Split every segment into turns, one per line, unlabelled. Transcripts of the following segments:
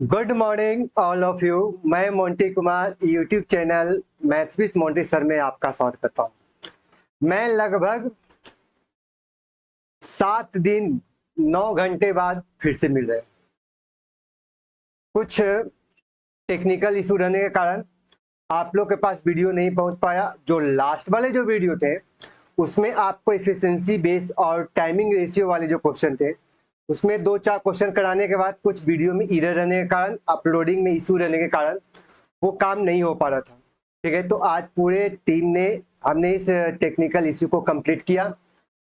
Good morning all of you. मैं Monty Kumar YouTube channel maths with Monty sir में आपका स्वागत करता हूँ। मैं लगभग 7 दिन 9 घंटे बाद फिर से मिल रहे हैं। कुछ टेक्निकल इशू रहने के कारण आप लोग के पास वीडियो नहीं पहुंच पाया। जो लास्ट वाले जो वीडियो थे उसमें आपको एफिशिएंसी बेस और टाइमिंग रेशियो वाले जो क्वेश्चन थे उसमें 2-4 क्वेश्चन कराने के बाद कुछ वीडियो में एरर रहने के कारण, अपलोडिंग में इशू रहने के कारण वो काम नहीं हो पा रहा था। ठीक है, तो आज पूरे टीम ने हमने इस टेक्निकल इश्यू को कंप्लीट किया,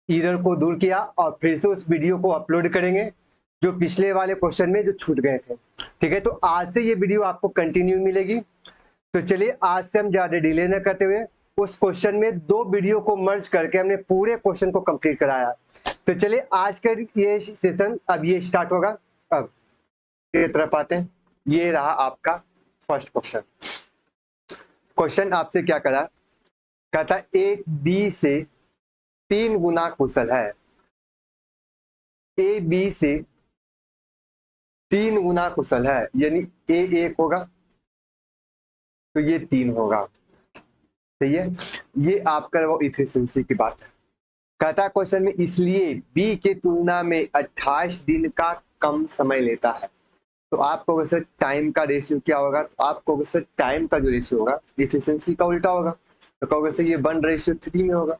एरर को दूर किया और फिर से उस वीडियो को अपलोड करेंगे जो पिछले वाले क्वेश्चन में जो छूट गए थे। ठीक है, तो आज से ये वीडियो आपको कंटिन्यू मिलेगी। तो चलिए आज से हम ज्यादा डिले न करते हुए उस क्वेश्चन में 2 वीडियो को मर्ज करके हमने पूरे क्वेश्चन को कंप्लीट कराया। तो चलिए आज का ये सेशन अब ये स्टार्ट होगा। अब की तरफ आते हैं। ये रहा आपका फर्स्ट क्वेश्चन। क्वेश्चन आपसे क्या करा, कहता ए बी से 3 गुना कुशल है। ए बी से 3 गुना कुशल है, यानी ए 1 होगा तो ये 3 होगा। सही है, ये आपका वो इफिशिएंसी की बात है। कहता है क्वेश्चन में इसलिए बी के तुलना में 28 दिन का कम समय लेता है। तो आपको वैसे टाइम का रेशियो क्या होगा, तो आपको वैसे टाइम का जो रेशियो होगा इफिशिएंसी का उल्टा होगा। तो कहोगे सर ये 1:3 में होगा।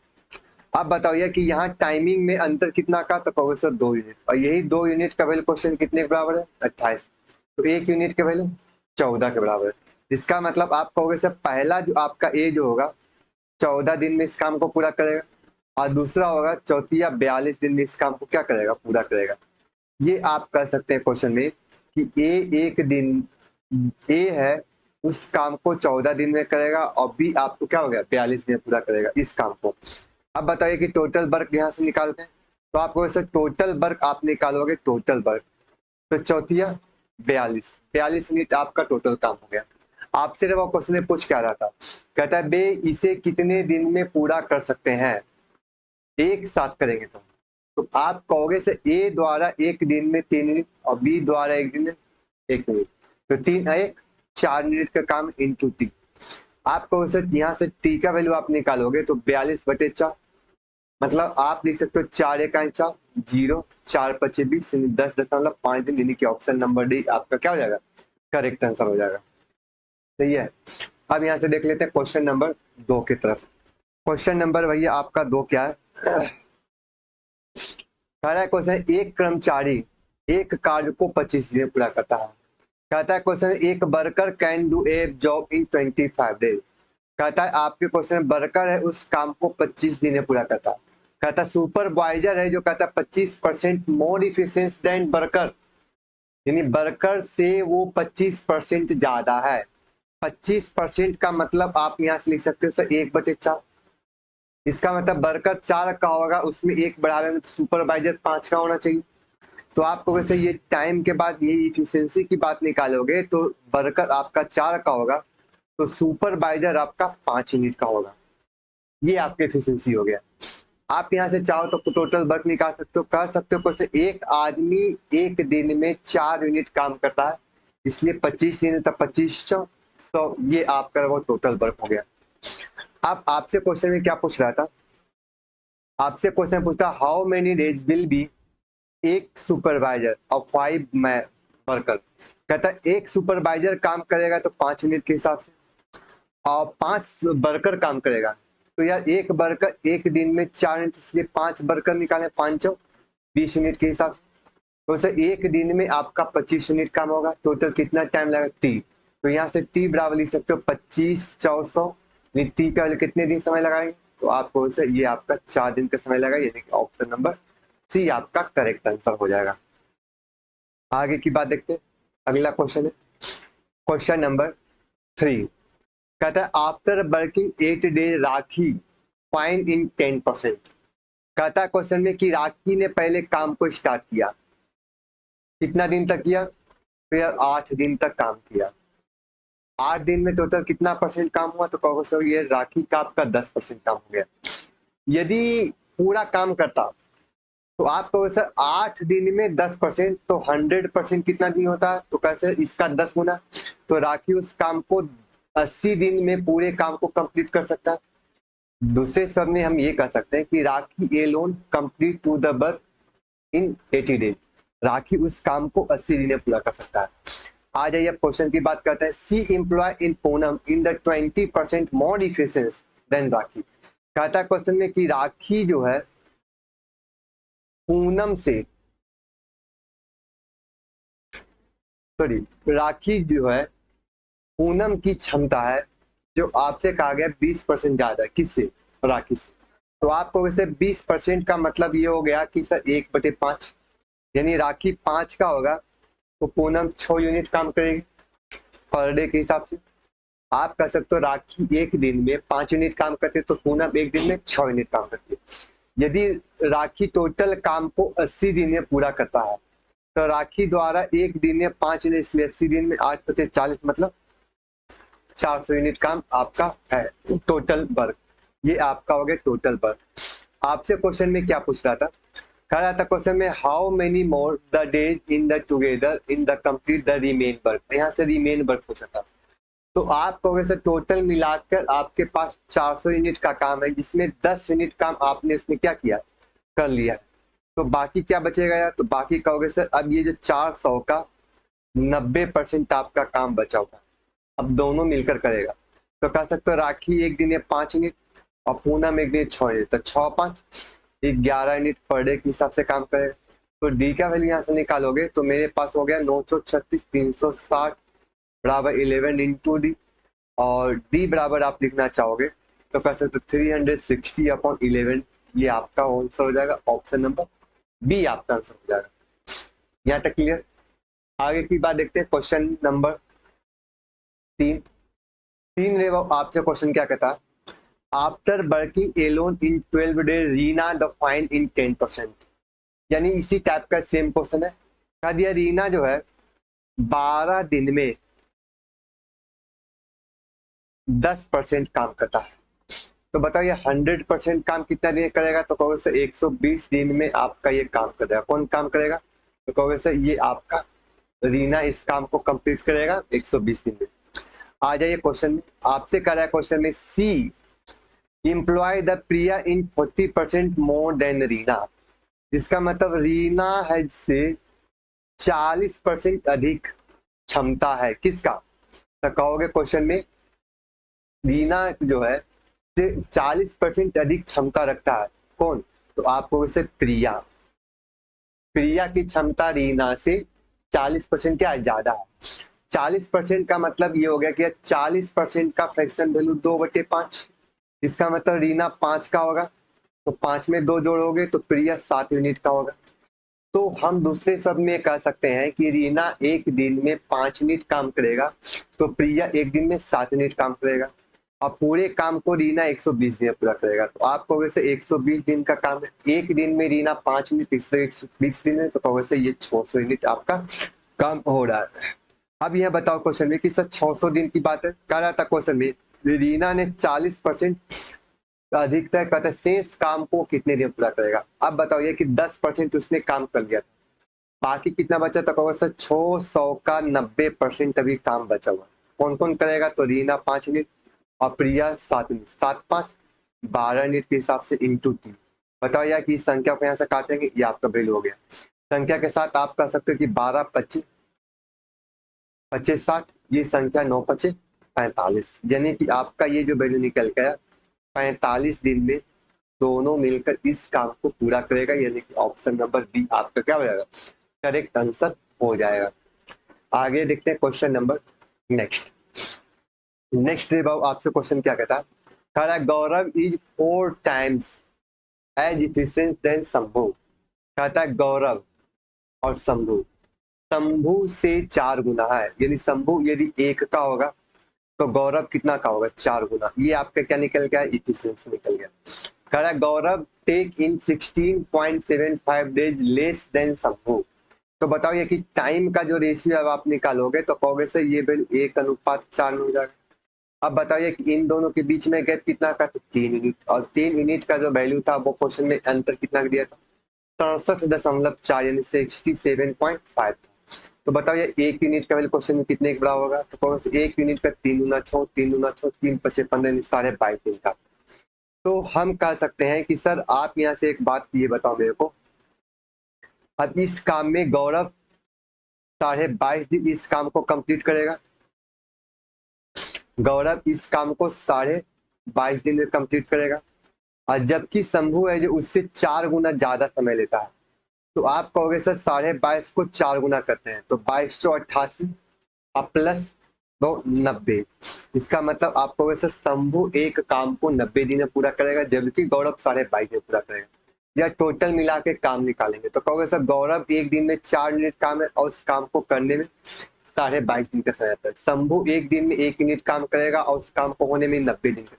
आप बताइए कि यहाँ टाइमिंग में अंतर कितना का, तो कहोगे सर 2 यूनिट, और यही 2 यूनिट का वैल्यू क्वेश्चन कितने के बराबर है, 28। तो 1 यूनिट का वैल्यू 14 के बराबर है। इसका मतलब आप कहोगे सर पहला जो आपका ए जो होगा 14 दिन में इस काम को पूरा करेगा, और दूसरा होगा चौथिया 42 दिन में इस काम को क्या करेगा, पूरा करेगा। ये आप कर सकते हैं क्वेश्चन में कि ए 1 दिन ए है उस काम को 14 दिन में करेगा और बी आपको क्या हो गया 42 दिन में पूरा करेगा इस काम को। अब बताइए कि टोटल वर्क यहाँ से निकालते हैं, तो आपको वैसे टोटल वर्क आप निकालोगे, टोटल वर्क तो चौथिया 42 यूनिट आपका टोटल काम हो गया। आपसे वो क्वेश्चन में पूछ क्या रहा था, कहता है बे इसे कितने दिन में पूरा कर सकते हैं, एक साथ करेंगे तो आप कहोगे से ए द्वारा 1 दिन में 3 यूनिट और बी द्वारा 1 दिन में 1 यूनिट, तो 3 1 4 यूनिट का काम इंटू टी। आपको यहाँ से टी का वैल्यू आप निकालोगे तो 42/4, मतलब आप लिख सकते हो 4 1 0 4 5 20 10.5 दिन, यानी कि ऑप्शन नंबर डी आपका क्या हो जाएगा, करेक्ट आंसर हो जाएगा। सही है। अब यहाँ से देख लेते हैं क्वेश्चन नंबर 2 की तरफ। क्वेश्चन नंबर भैया आपका 2 क्या है, कह रहा है क्वेश्चन एक कर्मचारी एक कार्य को 25 दिन में पूरा करता है। कहता है क्वेश्चन एक worker can do a job in 25 days. कहता है आपके क्वेश्चन वर्कर है उस काम को 25 दिन में पूरा करता है। कहता है सुपरवाइजर है जो कहता है 25% मोर इफिशिएंट देन वर्कर, यानी वर्कर से वो 25% ज्यादा है। 25% का मतलब आप यहाँ से लिख सकते हो सर 1/4। इसका मतलब वर्कर 4 का होगा, उसमें 1 बढ़ावे में सुपरवाइजर 5 का होना चाहिए। तो आपको वैसे ये टाइम के बाद ये इफिशिएंसी की बात निकालोगे तो वर्कर आपका 4 का होगा तो सुपरवाइजर आपका 5 यूनिट का होगा। ये आपके इफिशिएंसी हो गया। आप यहाँ से चाहो तो टोटल वर्क निकाल सकते हो, कर सकते हो क्वेश्चन एक आदमी 1 दिन में 4 यूनिट काम करता है, इसलिए 25 दिन तक 2500, ये आपका वो टोटल वर्क हो गया। अब आपसे क्वेश्चन में क्या पूछ रहा था, आपसे क्वेश्चन पूछता how many days will be एक सुपरवाइजर और 5 वर्कर। कहता है एक सुपरवाइजर काम करेगा तो 5 यूनिट के हिसाब से और 5 वर्कर काम करेगा, तो यार एक वर्कर 1 दिन में 4 यूनिट, इसलिए 5 वर्कर निकाले 5 20 यूनिट के हिसाब से। तो सर 1 दिन में आपका 25 यूनिट काम होगा, टोटल कितना टाइम लगेगा टी। तो यहाँ से टी बराबर लिख सकते हो 25 400, टी का कितने दिन समय लगाएंगे, तो आपको सर ये आपका 4 दिन का समय लगेगा, यानी कि ऑप्शन नंबर सी आपका करेक्ट आंसर हो जाएगा। आगे की बात देखते हैं। अगला क्वेश्चन है क्वेश्चन नंबर 3। कहता है आफ्टर वर्किंग 8 डेज राखी फाइन इन 10%। कहता है क्वेश्चन में कि राखी ने पहले काम को स्टार्ट किया, कितना दिन तक किया, फिर 8 दिन तक काम किया। 8 दिन में टोटल कितना परसेंट काम हुआ, तो कहोगे सर ये राखी का आपका 10% काम हो गया। यदि पूरा काम करता तो आप कहोगे सर 8 दिन में 10%, तो 100% कितना दिन होता है? तो कैसे इसका 10 गुना। तो राखी उस काम को 80 दिन में पूरे काम को कंप्लीट कर सकता है। दूसरे शब्द में हम ये कह सकते हैं कि Rakhi alone complete to the work in 80 days. Rakhi उस काम को 80 दिन में पूरा कर सकता है। आ जाइए क्वेश्चन की बात करते हैं। C employ in Poonam in the 20% more efficiency than Rakhi. कहता है क्वेश्चन में कि राखी जो है पूनम से, सॉरी, राखी जो है पूनम की क्षमता है जो आपसे कहा गया 20% ज्यादा है। किससे? राखी से। तो आपको वैसे 20% का मतलब ये हो गया कि सर 1/5, यानी राखी 5 का होगा तो पूनम 6 यूनिट काम करेगी पर डे के हिसाब से। आप कह सकते हो राखी एक दिन में 5 यूनिट काम करते तो पूनम एक दिन में 6 यूनिट काम करती है। यदि राखी टोटल काम को 80 दिन में पूरा करता है तो राखी द्वारा एक दिन में 5 यूनिट, इसलिए 80 दिन में 8/40 मतलब 400 यूनिट काम आपका है टोटल वर्क। ये आपका हो गया टोटल वर्क। आपसे क्वेश्चन में क्या पूछ रहा था? कह रहा था क्वेश्चन में how many more the days in the together in the complete the remain work. यहाँ से रिमेन वर्क पूछा था। तो आप कहोगे सर टोटल मिलाकर आपके पास 400 यूनिट का काम है जिसमें 10 यूनिट काम आपने उसमें क्या किया? कर लिया है। तो बाकी क्या बचेगा यार? तो बाकी कहोगे सर अब ये जो 400 का 90% आपका काम बचा होगा, अब दोनों मिलकर करेगा। तो कह सकते हो राखी एक दिन में 5 यूनिट और पूनम एक दिन 6 यूनिट, तो 6 5 11 यूनिट पर डे के हिसाब से काम करेगा। तो डी का वैल्यू यहाँ से निकालोगे तो मेरे पास हो गया 936 360 बराबर 11 इंटू डी, और डी बराबर आप लिखना चाहोगे तो कह सकते 360/11। ये आपका आंसर हो जाएगा, ऑप्शन नंबर बी आपका आंसर हो जाएगा। यहाँ तक क्लियर? आगे की बात देखते हैं, क्वेश्चन नंबर 3 रे आपसे क्वेश्चन क्या कहता है? After working alone in 12 day Reena the fine इन 10%। यानी इसी टाइप का सेम क्वेश्चन है। कह दिया रीना जो है 12 दिन में 10% काम करता है। तो बताइए 100% काम कितना दिन करेगा? तो कहोगे सर 120 दिन में आपका ये काम करेगा। कौन काम करेगा? तो कहोगे सर ये आपका रीना इस काम को कंप्लीट करेगा 120 दिन में। आ जाइए क्वेश्चन में। आपसे कह रहा है क्वेश्चन में C employ the Priya in 40% more than Reena. इसका मतलब रीना है से 40% अधिक क्षमता है। किसका? तो कहोगे क्वेश्चन में रीना जो है से 40% अधिक क्षमता रखता है। कौन? तो आपको वैसे प्रिया, प्रिया की क्षमता रीना से 40% क्या है? ज्यादा है। 40% का मतलब ये हो गया कि 40% का फ्रैक्शन वैल्यू 2/5। इसका मतलब रीना 5 का होगा तो 5 में 2 जोड़ोगे तो प्रिया 7 यूनिट का होगा। तो हम दूसरे शब्द में कह सकते हैं कि रीना एक दिन में 5 यूनिट काम करेगा तो प्रिया एक दिन में 7 यूनिट काम करेगा, और पूरे काम को रीना 120 दिन में पूरा करेगा। तो आप कहोगे से 120 दिन का काम है, एक दिन में रीना 5 यूनिट, 120 दिन में, तो कहोगे से ये 600 यूनिट आपका काम हो रहा है। अब यह बताओ क्वेश्चन में कि सर 600 दिन की बात है। कह रहा था क्वेश्चन में रीना ने 40% अधिकतर कहते हैं शेष काम को कितने दिन पूरा करेगा। अब बताओ ये कि 10% उसने काम कर लिया, बाकी कितना बचा? तो कहोगे सर 600 का 90% अभी काम बचा हुआ। कौन कौन करेगा? तो रीना 5 यूनिट और प्रिया 7 यूनिट, 7 5 12 यूनिट के हिसाब से इंटू 3। बताओ यार कि इस संख्या को यहाँ से काटेंगे, ये आपका वैल्यू हो गया। संख्या के साथ आप कह सकते हो कि 12 25 25 60, ये संख्या 9 5 45, यानी कि आपका ये जो वैल्यू निकल गया 45 दिन में दोनों मिलकर इस काम को पूरा करेगा, यानी कि ऑप्शन नंबर बी आपका क्या हो जाएगा? करेक्ट आंसर हो जाएगा। आगे देखते हैं क्वेश्चन नंबर नेक्स्ट। नेक्स्ट बाबू आपसे क्वेश्चन क्या कहता है? कह रहा है Gaurav is 4 times as efficient than Shambhu. कहता है गौरव और शंभू, शंभू से 4 गुना है, यानी शंभू यदि 1 का होगा तो गौरव कितना का होगा? 4 गुना। ये आपका क्या निकल गया? इफिशिएंसी निकल गया। कह रहा है गौरव टेक इन 16.75 डेज लेस देन शंभू। तो बताओ ये कि टाइम का जो रेशियो अब आप निकालोगे तो कहोगे से ये वैल्यू 1:4 में हो जाएगा। अब बताइए कि इन दोनों के बीच में गैप कितना का? 3 यूनिट, और 3 यूनिट का जो वैल्यू था वो क्वेश्चन में अंतर कितना दिया था? 67.4 यानी 67.5। तो बताओ ये एक यूनिट का वैल्यू क्वेश्चन में कितने के बराबर होगा? तो कहोगे एक यूनिट का 3 गुना 6, 3 गुना 6, 3 पचे 15 यानी 22.5 दिन का। तो हम कह सकते हैं कि सर आप यहाँ से एक बात ये बताओ मेरे को, अब इस काम में गौरव 22.5 दिन इस काम को कंप्लीट करेगा। गौरव इस काम को 22.5 दिन में कंप्लीट करेगा, और जबकि शंभू है जो उससे 4 गुना ज्यादा समय लेता है। तो आप कहोगे सर 22.5 को 4 गुना करते हैं तो 2288 और प्लस 90। इसका मतलब आप कहोगे सर शंभू एक काम को 90 दिन में पूरा करेगा, जबकि गौरव 22.5 में पूरा करेगा। या टोटल मिला के काम निकालेंगे तो कहोगे सर गौरव एक दिन में 4 यूनिट काम है और उस काम को करने में 22.5 दिन का समय लगता है। शंभू एक दिन में 1 यूनिट काम करेगा और उस काम को होने में 90 दिन का।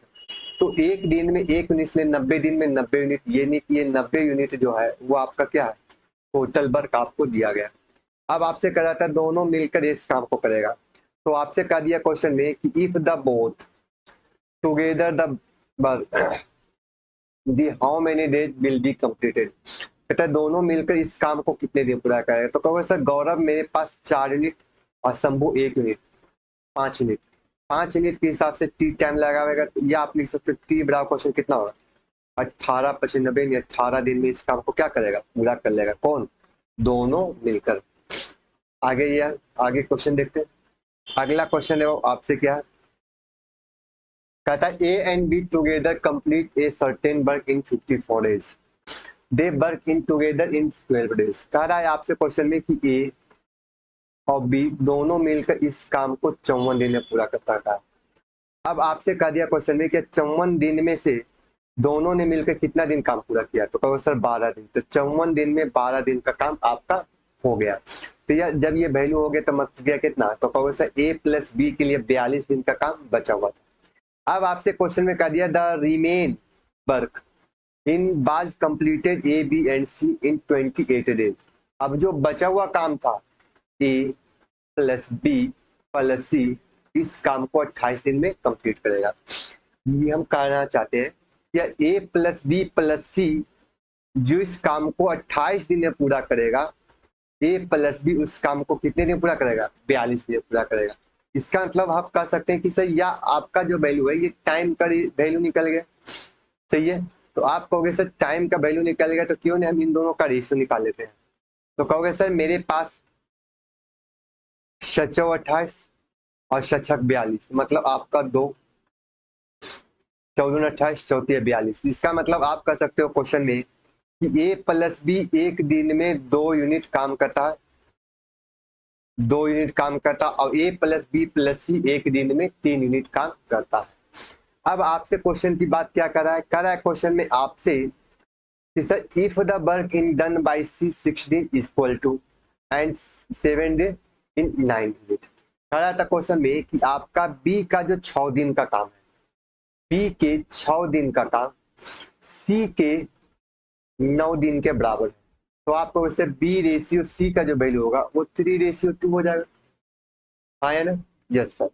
तो एक दिन में 1 यूनिट इसलिए 90 दिन में 90 यूनिट, ये नहीं कि ये 90 यूनिट जो है वो आपका क्या है, टोटल वर्क आपको दिया गया। अब आपसे कह रहा था दोनों मिलकर इस काम को करेगा, तो आपसे कह दिया क्वेश्चन में कि if the both together the work the how many days will be completed. कहता है दोनों मिलकर इस काम को कितने दिन पूरा करेगा। तो कहोगे सर गौरव मेरे पास 4 यूनिट और शंभू 1 यूनिट, 5 यूनिट। 5 यूनिट के हिसाब से टी टाइम लगाएगा, तो ये आप लिख सकते हो टी बराबर क्वेश्चन कितना होगा 18 पचे 90 यानी 18 दिन में इस काम को क्या करेगा, पूरा कर लेगा। कौन? दोनों मिलकर। आगे ये आगे क्वेश्चन देखते हैं। अगला क्वेश्चन है वो आपसे क्या है, कहता है A and be together complete a certain work in 54 days, they work in together in 12 days. कह रहा है आपसे क्वेश्चन में कि ए और बी दोनों मिलकर इस काम को 54 दिन में पूरा करता था। अब आपसे कह दिया क्वेश्चन में कि 54 दिन में से दोनों ने मिलकर कितना दिन काम पूरा किया, तो कहो सर 12 दिन। तो 54 दिन में 12 दिन का काम आपका हो गया। तो यह जब ये वैल्यू हो गया तो मतलब गया कितना, तो कहो सर ए प्लस बी के लिए 42 दिन का काम बचा हुआ था। अब आपसे क्वेश्चन में कह दिया the remain work in was completed A B and C in 28 days. अब जो बचा हुआ काम था A plus B plus C, इस काम को 28 दिन में कंप्लीट करेगा। ये हम कहना चाहते हैं या ए प्लस बी प्लस सी जो इस काम को 28 दिन में पूरा करेगा, ए प्लस बी उस काम को कितने दिन पूरा करेगा, 42 दिन पूरा करेगा। इसका मतलब आप कह सकते हैं कि सर या आपका जो वैल्यू है ये टाइम का वैल्यू निकल गया, सही है। तो आप कहोगे सर टाइम का वैल्यू निकल गया तो क्यों नहीं हम इन दोनों का रेशियो निकाल लेते हैं। तो कहोगे सर मेरे पास 28 और 42, मतलब आपका 2 14 28 34 42। इसका मतलब आप कह सकते हो क्वेश्चन में कि ए प्लस बी एक दिन में 2 यूनिट काम करता है, 2 यूनिट काम करता, और ए प्लस बी प्लस सी एक दिन में 3 यूनिट काम करता है। अब आपसे क्वेश्चन की बात क्या कर रहा है क्वेश्चन में आपसे कि sir if the work in done by C 6 दिन is equal to and 7 day in 9 unit. कह रहा था क्वेश्चन में कि आपका बी का जो 6 दिन का काम है, बी के 6 दिन का काम सी के 9 दिन के बराबर है। तो आपको वैसे बी रेशियो सी का जो वैल्यू होगा वो 3:2 हो जाएगा। हाँ है ना, यस सर।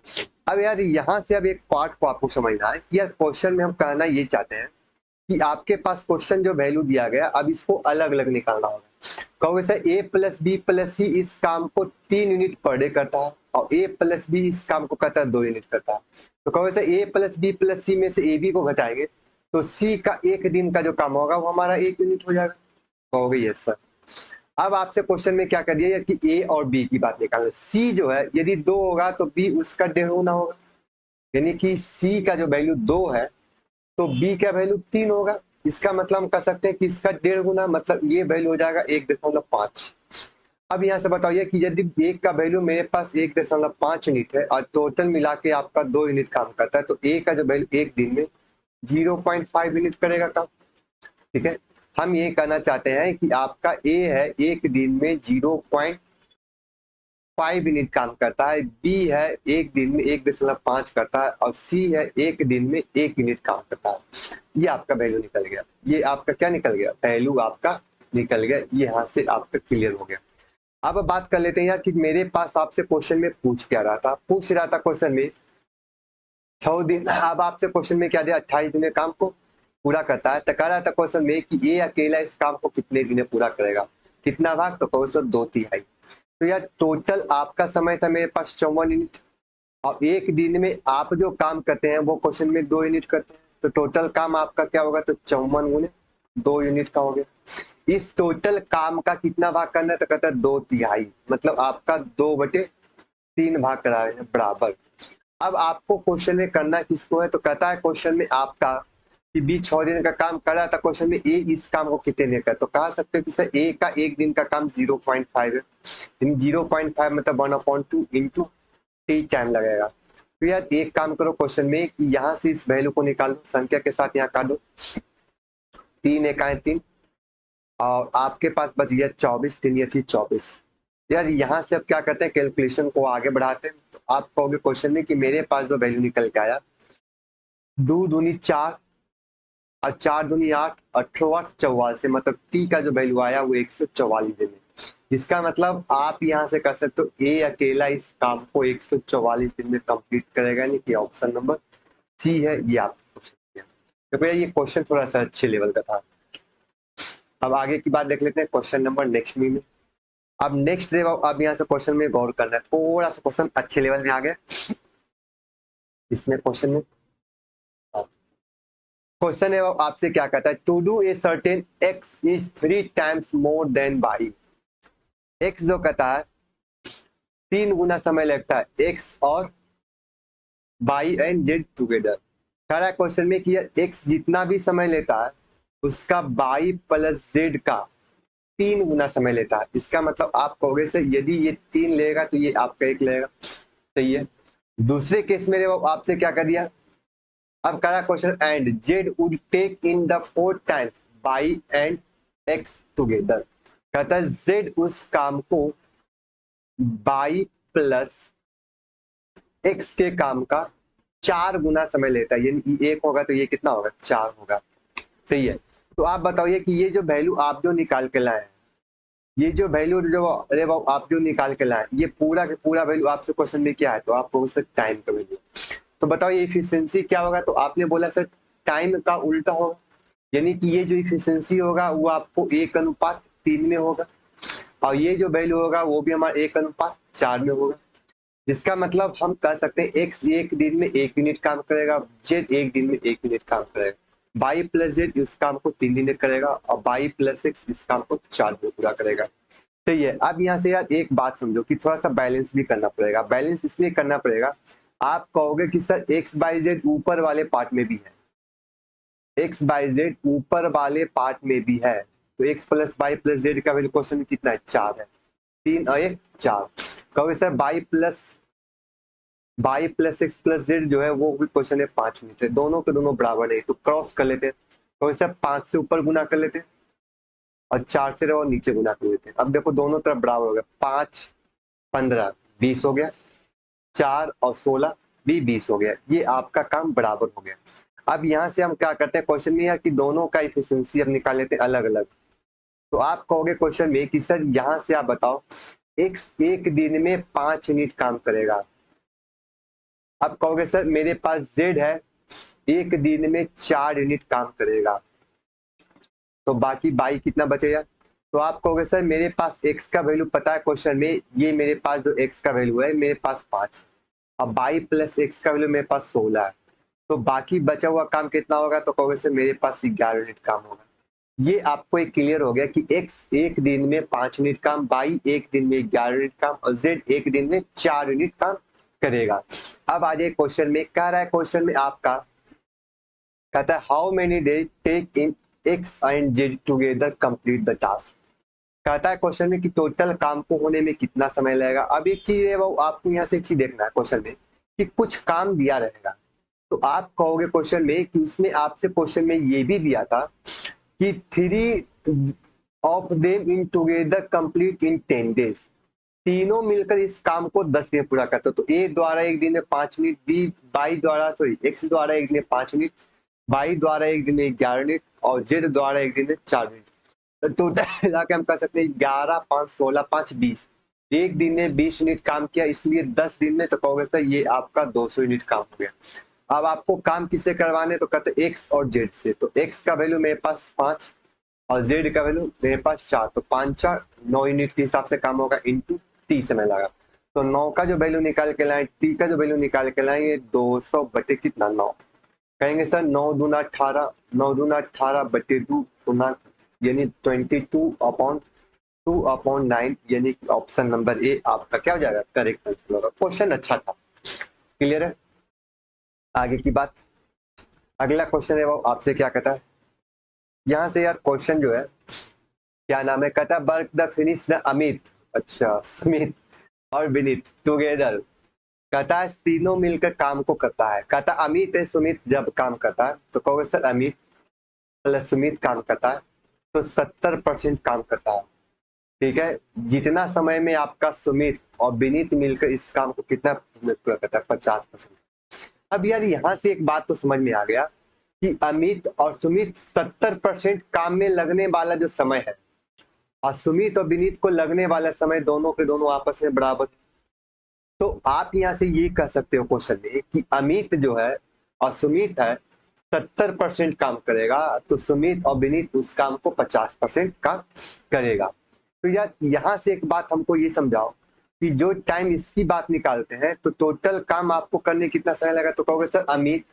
अब यार यहाँ से अब एक पार्ट को आपको समझना है कि यार क्वेश्चन में हम कहना ये चाहते हैं कि आपके पास क्वेश्चन जो वैल्यू दिया गया अब इसको अलग अलग निकालना होगा। कहोगे सर ए प्लस बी प्लस सी इस काम को 3 यूनिट पर डे करता है और ए प्लस बी इस काम को करता है 2 यूनिट करता है। तो कहोगे सर ए प्लस बी प्लस सी में से ए बी को घटाएंगे तो सी का एक दिन का जो काम होगा वो हमारा 1 यूनिट हो जाएगा। कहोगे यस सर। अब आपसे क्वेश्चन में क्या कर दिया कि ए और बी की बात निकालना। सी जो है यदि 2 होगा तो बी उसका 1.5 गुना होगा, यानी कि सी का जो वैल्यू 2 है तो बी का वैल्यू 3 होगा। इसका मतलब हम कह सकते हैं कि इसका 1.5 गुना, मतलब ये वैल्यू हो जाएगा 1.5। अब यहाँ से बताइए कि यदि एक का वैल्यू मेरे पास 1.5 यूनिट है और टोटल मिला के आपका 2 यूनिट काम करता है तो ए का जो वैल्यू एक दिन में 0.5 यूनिट करेगा काम। ठीक है, हम ये कहना चाहते हैं कि आपका ए है एक दिन में 0.5 यूनिट काम करता है, बी है एक दिन में 1.5 करता है और सी है एक दिन में 1 यूनिट काम करता है। ये आपका वैल्यू निकल गया, ये आपका क्या निकल गया, वैल्यू आपका निकल गया। ये यहाँ से आपका क्लियर हो गया। अब बात कर लेते हैं यार कि मेरे पास आपसे क्वेश्चन में पूछ रहा था क्वेश्चन में 6 दिन। अब आपसे क्वेश्चन में क्या दिया, 28 दिन में काम को पूरा करता है, तो कह रहा था क्वेश्चन में कि ये अकेला इस काम को कितने दिन में पूरा करेगा, कितना भाग, तो क्वेश्चन 2/3। तो यार टोटल आपका समय था मेरे पास 54 यूनिट, और एक दिन में आप जो काम करते हैं वो क्वेश्चन में 2 यूनिट करते हैं, तो टोटल काम आपका क्या होगा, तो 54 गुने 2 यूनिट का हो गया। इस टोटल काम का कितना भाग करना है, तो कहता है 2/3, मतलब आपका 2/3 भाग करा है बराबर। अब आपको क्वेश्चन में करना किसको है, तो कहता है क्वेश्चन में आपका कि बी 6 दिन का काम कर रहा था, क्वेश्चन में ए इस काम को कितने दिन का, तो कह सकते हो कि सर ए का एक दिन का काम 0.5 है, 0.5 मतलब 1/2 इंटू टी टाइम लगेगा। तो यार एक काम करो क्वेश्चन में कि यहाँ से इस वैल्यू को निकालो, संख्या के साथ यहाँ काट दो, 3 एकाएं 3, और आपके पास बच गया 24, 3 या 24। यार यहाँ से अब क्या करते हैं, कैलकुलेशन को आगे बढ़ाते हैं। तो आप कहोगे क्वेश्चन में कि मेरे पास जो वैल्यू निकल के आया, 2 दूनी 4 और 4 दूनी 8, 8 44, मतलब टी का जो वैल्यू आया वो 144 दिन में। इसका मतलब आप यहाँ से कर सकते हो ए अकेला इस काम को 144 दिन में कंप्लीट करेगा, नहीं कि ऑप्शन नंबर सी है ये आपको क्वेश्चन दिया। तो भैया ये क्वेश्चन थोड़ा सा अच्छे लेवल का था। अब आगे की बात देख लेते हैं क्वेश्चन नंबर नेक्स्ट में। अब नेक्स्ट अब यहाँ से क्वेश्चन में गौर करना है, थोड़ा सा क्वेश्चन अच्छे लेवल में आ गया। इसमें क्वेश्चन में क्वेश्चन है आपसे क्या कहता है, to do a certain X is 3 times more than Y. X जो कहता है 3 गुना समय लगता है एक्स और वाई एंड जेड टुगेदर। कह रहा है क्वेश्चन में कि एक्स जितना भी समय लेता है उसका वाई प्लस जेड का 3 गुना समय लेता है। इसका मतलब आप कहोगे से यदि ये 3 लेगा तो ये आपका 1 लेगा, सही है। दूसरे केस में आपसे क्या कर दिया, अब करा question and Z would take in the 4 times Y and X together. कहता है जेड उस काम को वाई प्लस एक्स के काम का 4 गुना समय लेता है, यानी 1 होगा तो ये कितना होगा, 4 होगा, सही है। तो आप बताइए कि ये जो वैल्यू आप जो निकाल के लाए, ये जो वैल्यू जो आप जो निकाल के लाए, ये पूरा के पूरा वैल्यू आपसे क्वेश्चन में क्या है, तो आपको उससे टाइम का वैल्यू। तो बताओ ये इफिशियंसी क्या होगा, तो आपने बोला सर टाइम का उल्टा होगा, यानी कि ये जो इफिशियंसी होगा वो आपको 1:3 में होगा, और ये जो वैल्यू होगा वो भी हमारा 1:4 में होगा। जिसका मतलब हम कह सकते हैं एक्स एक दिन में 1 यूनिट काम करेगा, जेड एक दिन में 1 यूनिट काम करेगा, वाई प्लस जेड इस काम को 3 दिन में करेगा, और वाई प्लस एक्स इस काम को 4 दिन पूरा करेगा, सही है। अब यहाँ से यार एक बात समझो कि थोड़ा सा बैलेंस भी करना पड़ेगा। बैलेंस इसलिए करना पड़ेगा, आप कहोगे कि सर एक्स बाई जेड ऊपर वाले पार्ट में भी है, एक्स बाई जेड ऊपर वाले पार्ट में भी है, तो X plus Y plus Z का वैल्यू क्वेश्चन में कितना है, 4 है, 3 और 1 4। कहोगे sir Y plus X plus Z जो है वो भी क्वेश्चन है 5 यूनिट है, दोनों के दोनों बराबर नहीं, तो क्रॉस कर लेते हैं। तो सर 5 से ऊपर गुना कर लेते हैं और 4 से और नीचे गुना कर लेते हैं। अब देखो दोनों तरफ बराबर हो गया, 5 15 20 हो गया, 4 और 16 भी 20 हो गया, ये आपका काम बराबर हो गया। अब यहाँ से हम क्या करते हैं क्वेश्चन में, कि दोनों का इफिशियंसी अब निकाल लेते हैं अलग अलग। तो आप कहोगे क्वेश्चन में कि सर यहाँ से आप बताओ एक्स एक दिन में 5 यूनिट काम करेगा। अब कहोगे सर मेरे पास जेड है एक दिन में 4 यूनिट काम करेगा, तो बाकी बाई कितना बचेगा। तो आप कहोगे सर मेरे पास एक्स का वैल्यू पता है क्वेश्चन में, ये मेरे पास जो एक्स का वैल्यू है मेरे पास 5, अब बाई प्लस एक्स का वैल्यू मेरे पास 16 है, तो बाकी बचा हुआ काम कितना होगा, तो कहोगे सर मेरे पास 11 यूनिट काम होगा। ये आपको एक क्लियर हो गया कि एक्स एक दिन में 5 यूनिट काम, बाई एक दिन में 11 यूनिट काम, और जेड एक दिन में 4 यूनिट काम करेगा। अब आ जाए क्वेश्चन में, कह रहा है क्वेश्चन में आपका कहता है how many days take in X and Z together complete the task. कहता है क्वेश्चन में कि टोटल काम को होने में कितना समय लगेगा। अब एक चीज है वो आपको यहाँ से एक चीज देखना है क्वेश्चन में, कि कुछ काम दिया रहेगा, तो आप कहोगे क्वेश्चन में कि उसमें आपसे क्वेश्चन में ये भी दिया था कि 3 of them in together complete in 10 days, तीनों मिलकर इस काम को 10 दिन पूरा करते हो। तो ए द्वारा एक दिन में 5 यूनिट, बी बाई द्वारा एक्स द्वारा एक दिन में 5 यूनिट, वाई द्वारा एक दिन में 11 यूनिट, और जेड द्वारा एक दिन में 4 यूनिट। तो टोटल मिला के हम कर सकते हैं 11 5 16 5 20, एक दिन में 20 यूनिट काम किया, इसलिए 10 दिन में, तो कहोगे सर ये आपका 200 यूनिट काम हो गया। अब आपको काम किससे करवाने, तो कहते एक्स और जेड से। तो एक्स का वैल्यू मेरे पास 5 और जेड का वैल्यू मेरे पास 4, तो 5 4 9 यूनिट के हिसाब से काम होगा इंटू टी समय लगा। तो 9 का जो वैल्यू निकाल के लाए, टी का जो वैल्यू निकाल के लाए, ये 200 बटे कितना 9। कहेंगे सर 9 दूना 18, 9 दूना 18 बटे 2 गुना यानी 22/2/9, यानी ऑप्शन नंबर ए आपका क्या हो जाएगा, करेक्ट आंसर होगा। क्वेश्चन अच्छा था, क्लियर है। आगे की बात, अगला क्वेश्चन है वो आपसे क्या कहता है। यहाँ से यार क्वेश्चन जो है क्या नाम है, कहता है work the finish the Amit, अच्छा सुमित और विनीत टुगेदर। कहता है तीनों मिलकर काम को करता है। कहता है अमित है सुमित जब काम करता है तो कहोगे सर अमित प्लस सुमित काम करता है तो 70% काम करता है। ठीक है, जितना समय में आपका सुमित और विनीत मिलकर इस काम को कितना पूरा करता है, 50%। अब यार यहाँ से एक बात तो समझ में आ गया कि अमित और सुमित 70% काम में लगने वाला जो समय है और सुमित और विनीत को लगने वाला समय दोनों के दोनों आपस में बराबर। तो आप यहाँ से ये कह सकते हो क्वेश्चन में कि अमित जो है और सुमित है 70% काम करेगा, तो सुमित और विनीत उस काम को 50% का करेगा। तो यार यहाँ से एक बात हमको ये समझाओ कि जो टाइम इसकी बात निकालते हैं तो टोटल काम आपको करने कितना समय लगा, तो कहोगे सर अमित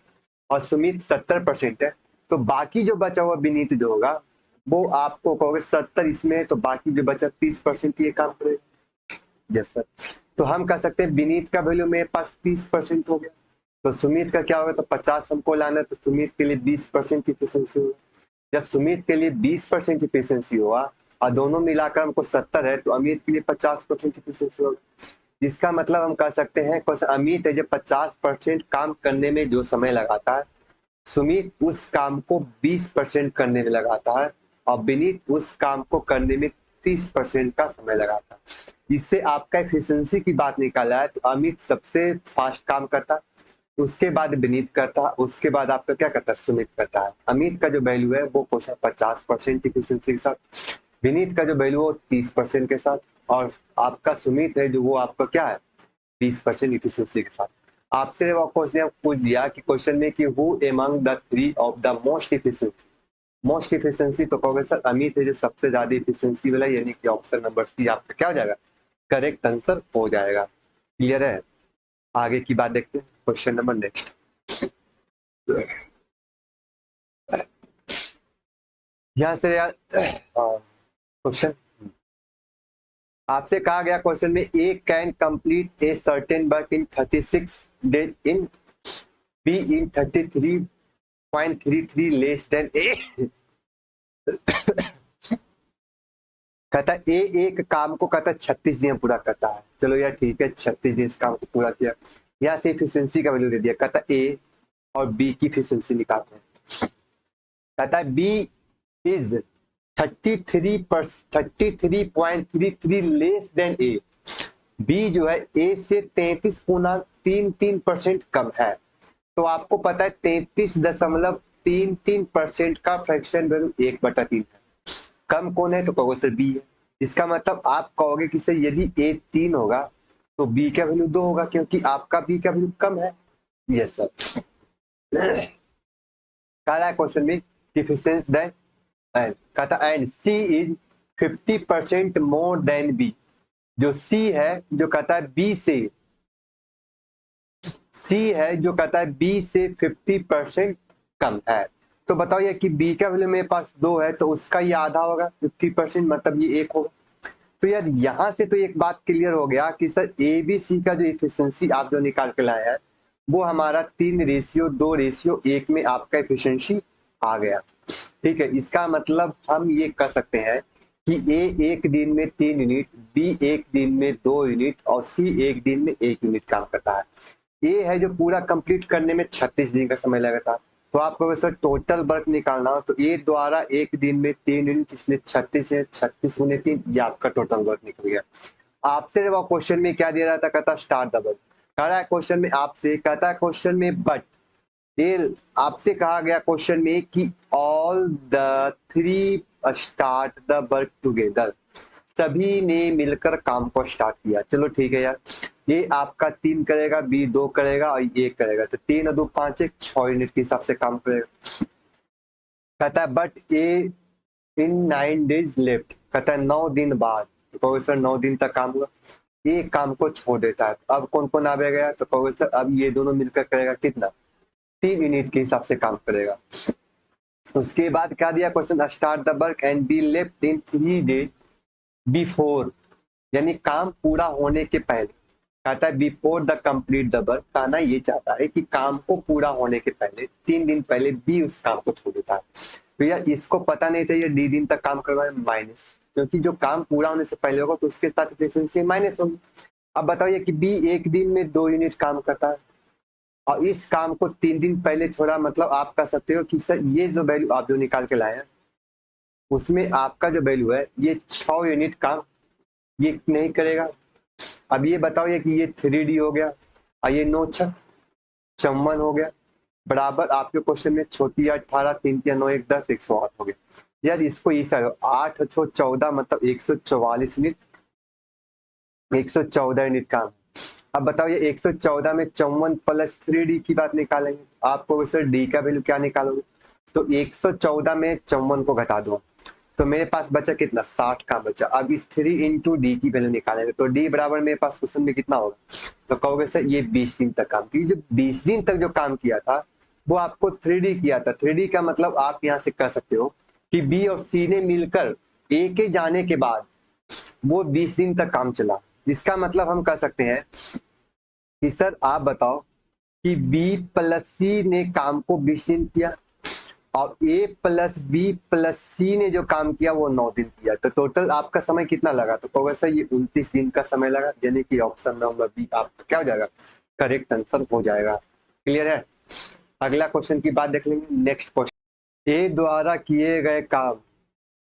और सुमित 70% है, तो बाकी जो बचा हुआ विनीत जो होगा वो आपको कहोगे 70 इसमें है, तो बाकी जो बचा 30% ये काम करेगा। Yes sir. तो हम कह सकते हैं विनीत का वैल्यू मेरे पास 30% हो गया, तो सुमित का क्या होगा, तो 50 हमको लाना है, तो सुमित के लिए 20% की एफिशिएंसी होगा। जब सुमित के लिए 20% की एफिशिएंसी हुआ और दोनों मिलाकर हमको 70 है, तो अमित के लिए 50% की एफिशिएंसी होगा। इसका मतलब हम कह सकते हैं अमित है जब 50% काम करने में जो समय लगाता है, सुमित उस काम को 20% करने में लगाता है और विनीत उस काम को करने में 30% का समय लगाता है। इससे आपका एफिशिएंसी की बात निकाला है, तो अमित सबसे फास्ट काम करता है, उसके बाद विनीत करता है, उसके बाद आपका क्या करता है, सुमित करता है। अमित का जो वैल्यू है वो क्वेश्चन 50% एफिशिएंसी के साथ, विनीत का जो वैल्यू है 30% के साथ, और आपका सुमित है जो वो आपका क्या है 20% एफिशिएंसी के साथ। आपसे वो क्वेश्चन पूछ दिया कि क्वेश्चन में कि who among the three of the most efficiency, most efficiency तो कहोगे सर अमित है जो सबसे ज्यादा एफिशिएंसी वाला, यानी कि ऑप्शन नंबर सी आपका क्या हो जाएगा, करेक्ट आंसर हो जाएगा। क्लियर है। आगे की बात देखते हैं, क्वेश्चन नंबर नेक्स्ट। यहाँ से यार क्वेश्चन आपसे कहा गया क्वेश्चन में A can complete a certain work in 36 days in B in 33.33 less than A. कहता है ए एक काम को कहता है 36 दिन पूरा करता है। चलो यार ठीक है, 36 दिन इस काम को पूरा किया। यहाँ से एफिशिएंसी का वैल्यू दे दिया, कहता है ए और बी की एफिशिएंसी निकालते हैं। कहता है B is 33.33 less than A. B जो है ए से 33.33% कम है। तो आपको पता है 33.33% का फ्रैक्शन वैल्यू 1/3 है। कम कौन है, तो कहोगे सर बी है। इसका मतलब आप कहोगे कि सर यदि ए 3 होगा तो बी का वैल्यू 2 होगा, क्योंकि आपका बी का वैल्यू कम है। Yes sir. कह रहा है क्वेश्चन में एफिशिएंसी दैन एंड, कहता and C is 50% more than B. जो सी है जो कहता है बी से, सी है जो कहता है बी से 50% कम है। तो बताओ ये कि बी का वैल्यू मेरे पास 2 है तो उसका ये आधा होगा 50%, मतलब ये 1 होगा। तो यार यहाँ से तो एक बात क्लियर हो गया कि सर ए बी सी का जो एफिशिएंसी आप जो निकाल के लाए हैं वो हमारा 3:2:1 में आपका एफिशिएंसी आ गया। ठीक है, इसका मतलब हम ये कह सकते हैं कि ए एक दिन में 3 यूनिट, बी एक दिन में 2 यूनिट और सी एक दिन में 1 यूनिट काम करता है। ए है जो पूरा कंप्लीट करने में 36 दिन का समय लगता है। तो आपको सर टोटल वर्क निकालना हो तो ए द्वारा एक दिन में 3 यूनिट, इसलिए 36 है, 36 गुने 3, ये आपका टोटल वर्क निकल गया। आपसे वो क्वेश्चन में क्या दे रहा था, कहता स्टार्ट द वर्क। कह रहा है क्वेश्चन में आपसे, कहता है क्वेश्चन में बट ये आपसे कहा गया क्वेश्चन में कि all the three start the work together, सभी ने मिलकर काम को स्टार्ट किया। चलो ठीक है यार, ए आपका 3 करेगा, बी 2 करेगा और ये 1 करेगा, तो 3 और 2 5 1 6 यूनिट के हिसाब से काम करेगा। कहता है but A in 9 days left, कहता है 9 दिन बाद, तो कहोगे सर 9 दिन तक काम हुआ, ये काम को छोड़ देता है। अब कौन कौन आ गया, तो कहोगे सर अब ये दोनों मिलकर करेगा कितना, 3 यूनिट के हिसाब से काम करेगा। उसके बाद क्या दिया question, start the work and be left in 3 days before, यानी काम पूरा होने के पहले। कहता है before the complete the work, कहना ये चाहता है कि काम को पूरा होने के पहले 3 दिन पहले बी उस काम को छोड़ देता है। तो यार इसको पता नहीं था ये डी दिन तक काम करवाए माइनस, क्योंकि जो काम पूरा होने से पहले होगा तो उसके साथ एफिशिएंसी माइनस होगी। अब बताइए कि बी एक दिन में 2 यूनिट काम करता है और इस काम को 3 दिन पहले छोड़ा, मतलब आप कह सकते हो कि सर ये जो वैल्यू आप जो निकाल के लाए हैं उसमें आपका जो वैल्यू है ये 6 यूनिट काम ये नहीं करेगा। अब ये बताओ ये कि ये 3D हो गया और ये 9 6 54 हो गया, बराबर आपके क्वेश्चन में छोटी 18 3 9 1 10 108 हो गया। यार इसको ये सर 8 6 14 मतलब 144 यूनिट, 114 यूनिट काम। अब बताओ ये 114 में 54 प्लस 3D की बात निकालेंगे, आपको सर डी का वैल्यू क्या निकालोगे, तो 114 में 54 को घटा दो तो मेरे पास बचा कितना 60 का बचा। अब इस 3 इंटू डी की वैल्यू निकालेंगे तो डी बराबर मेरे पास क्वेश्चन में कितना होगा, तो कहोगे सर ये 20 दिन तक काम किया। जो 20 दिन तक जो काम किया था वो आपको 3D किया था। 3D का मतलब आप यहाँ से कह सकते हो कि बी और सी ने मिलकर ए के जाने के बाद वो 20 दिन तक काम चला। इसका मतलब हम कह सकते हैं कि सर आप बताओ कि बी प्लस सी ने काम को 20 दिन किया और ए प्लस बी प्लस सी ने जो काम किया वो 9 दिन किया, तो टोटल आपका समय कितना लगा, तो कहोगे सर ये 29 दिन का समय लगा, यानी कि ऑप्शन नंबर बी आपका क्या हो जाएगा, करेक्ट आंसर हो जाएगा। क्लियर है। अगला क्वेश्चन की बात देख लेंगे। नेक्स्ट क्वेश्चन, ए द्वारा किए गए काम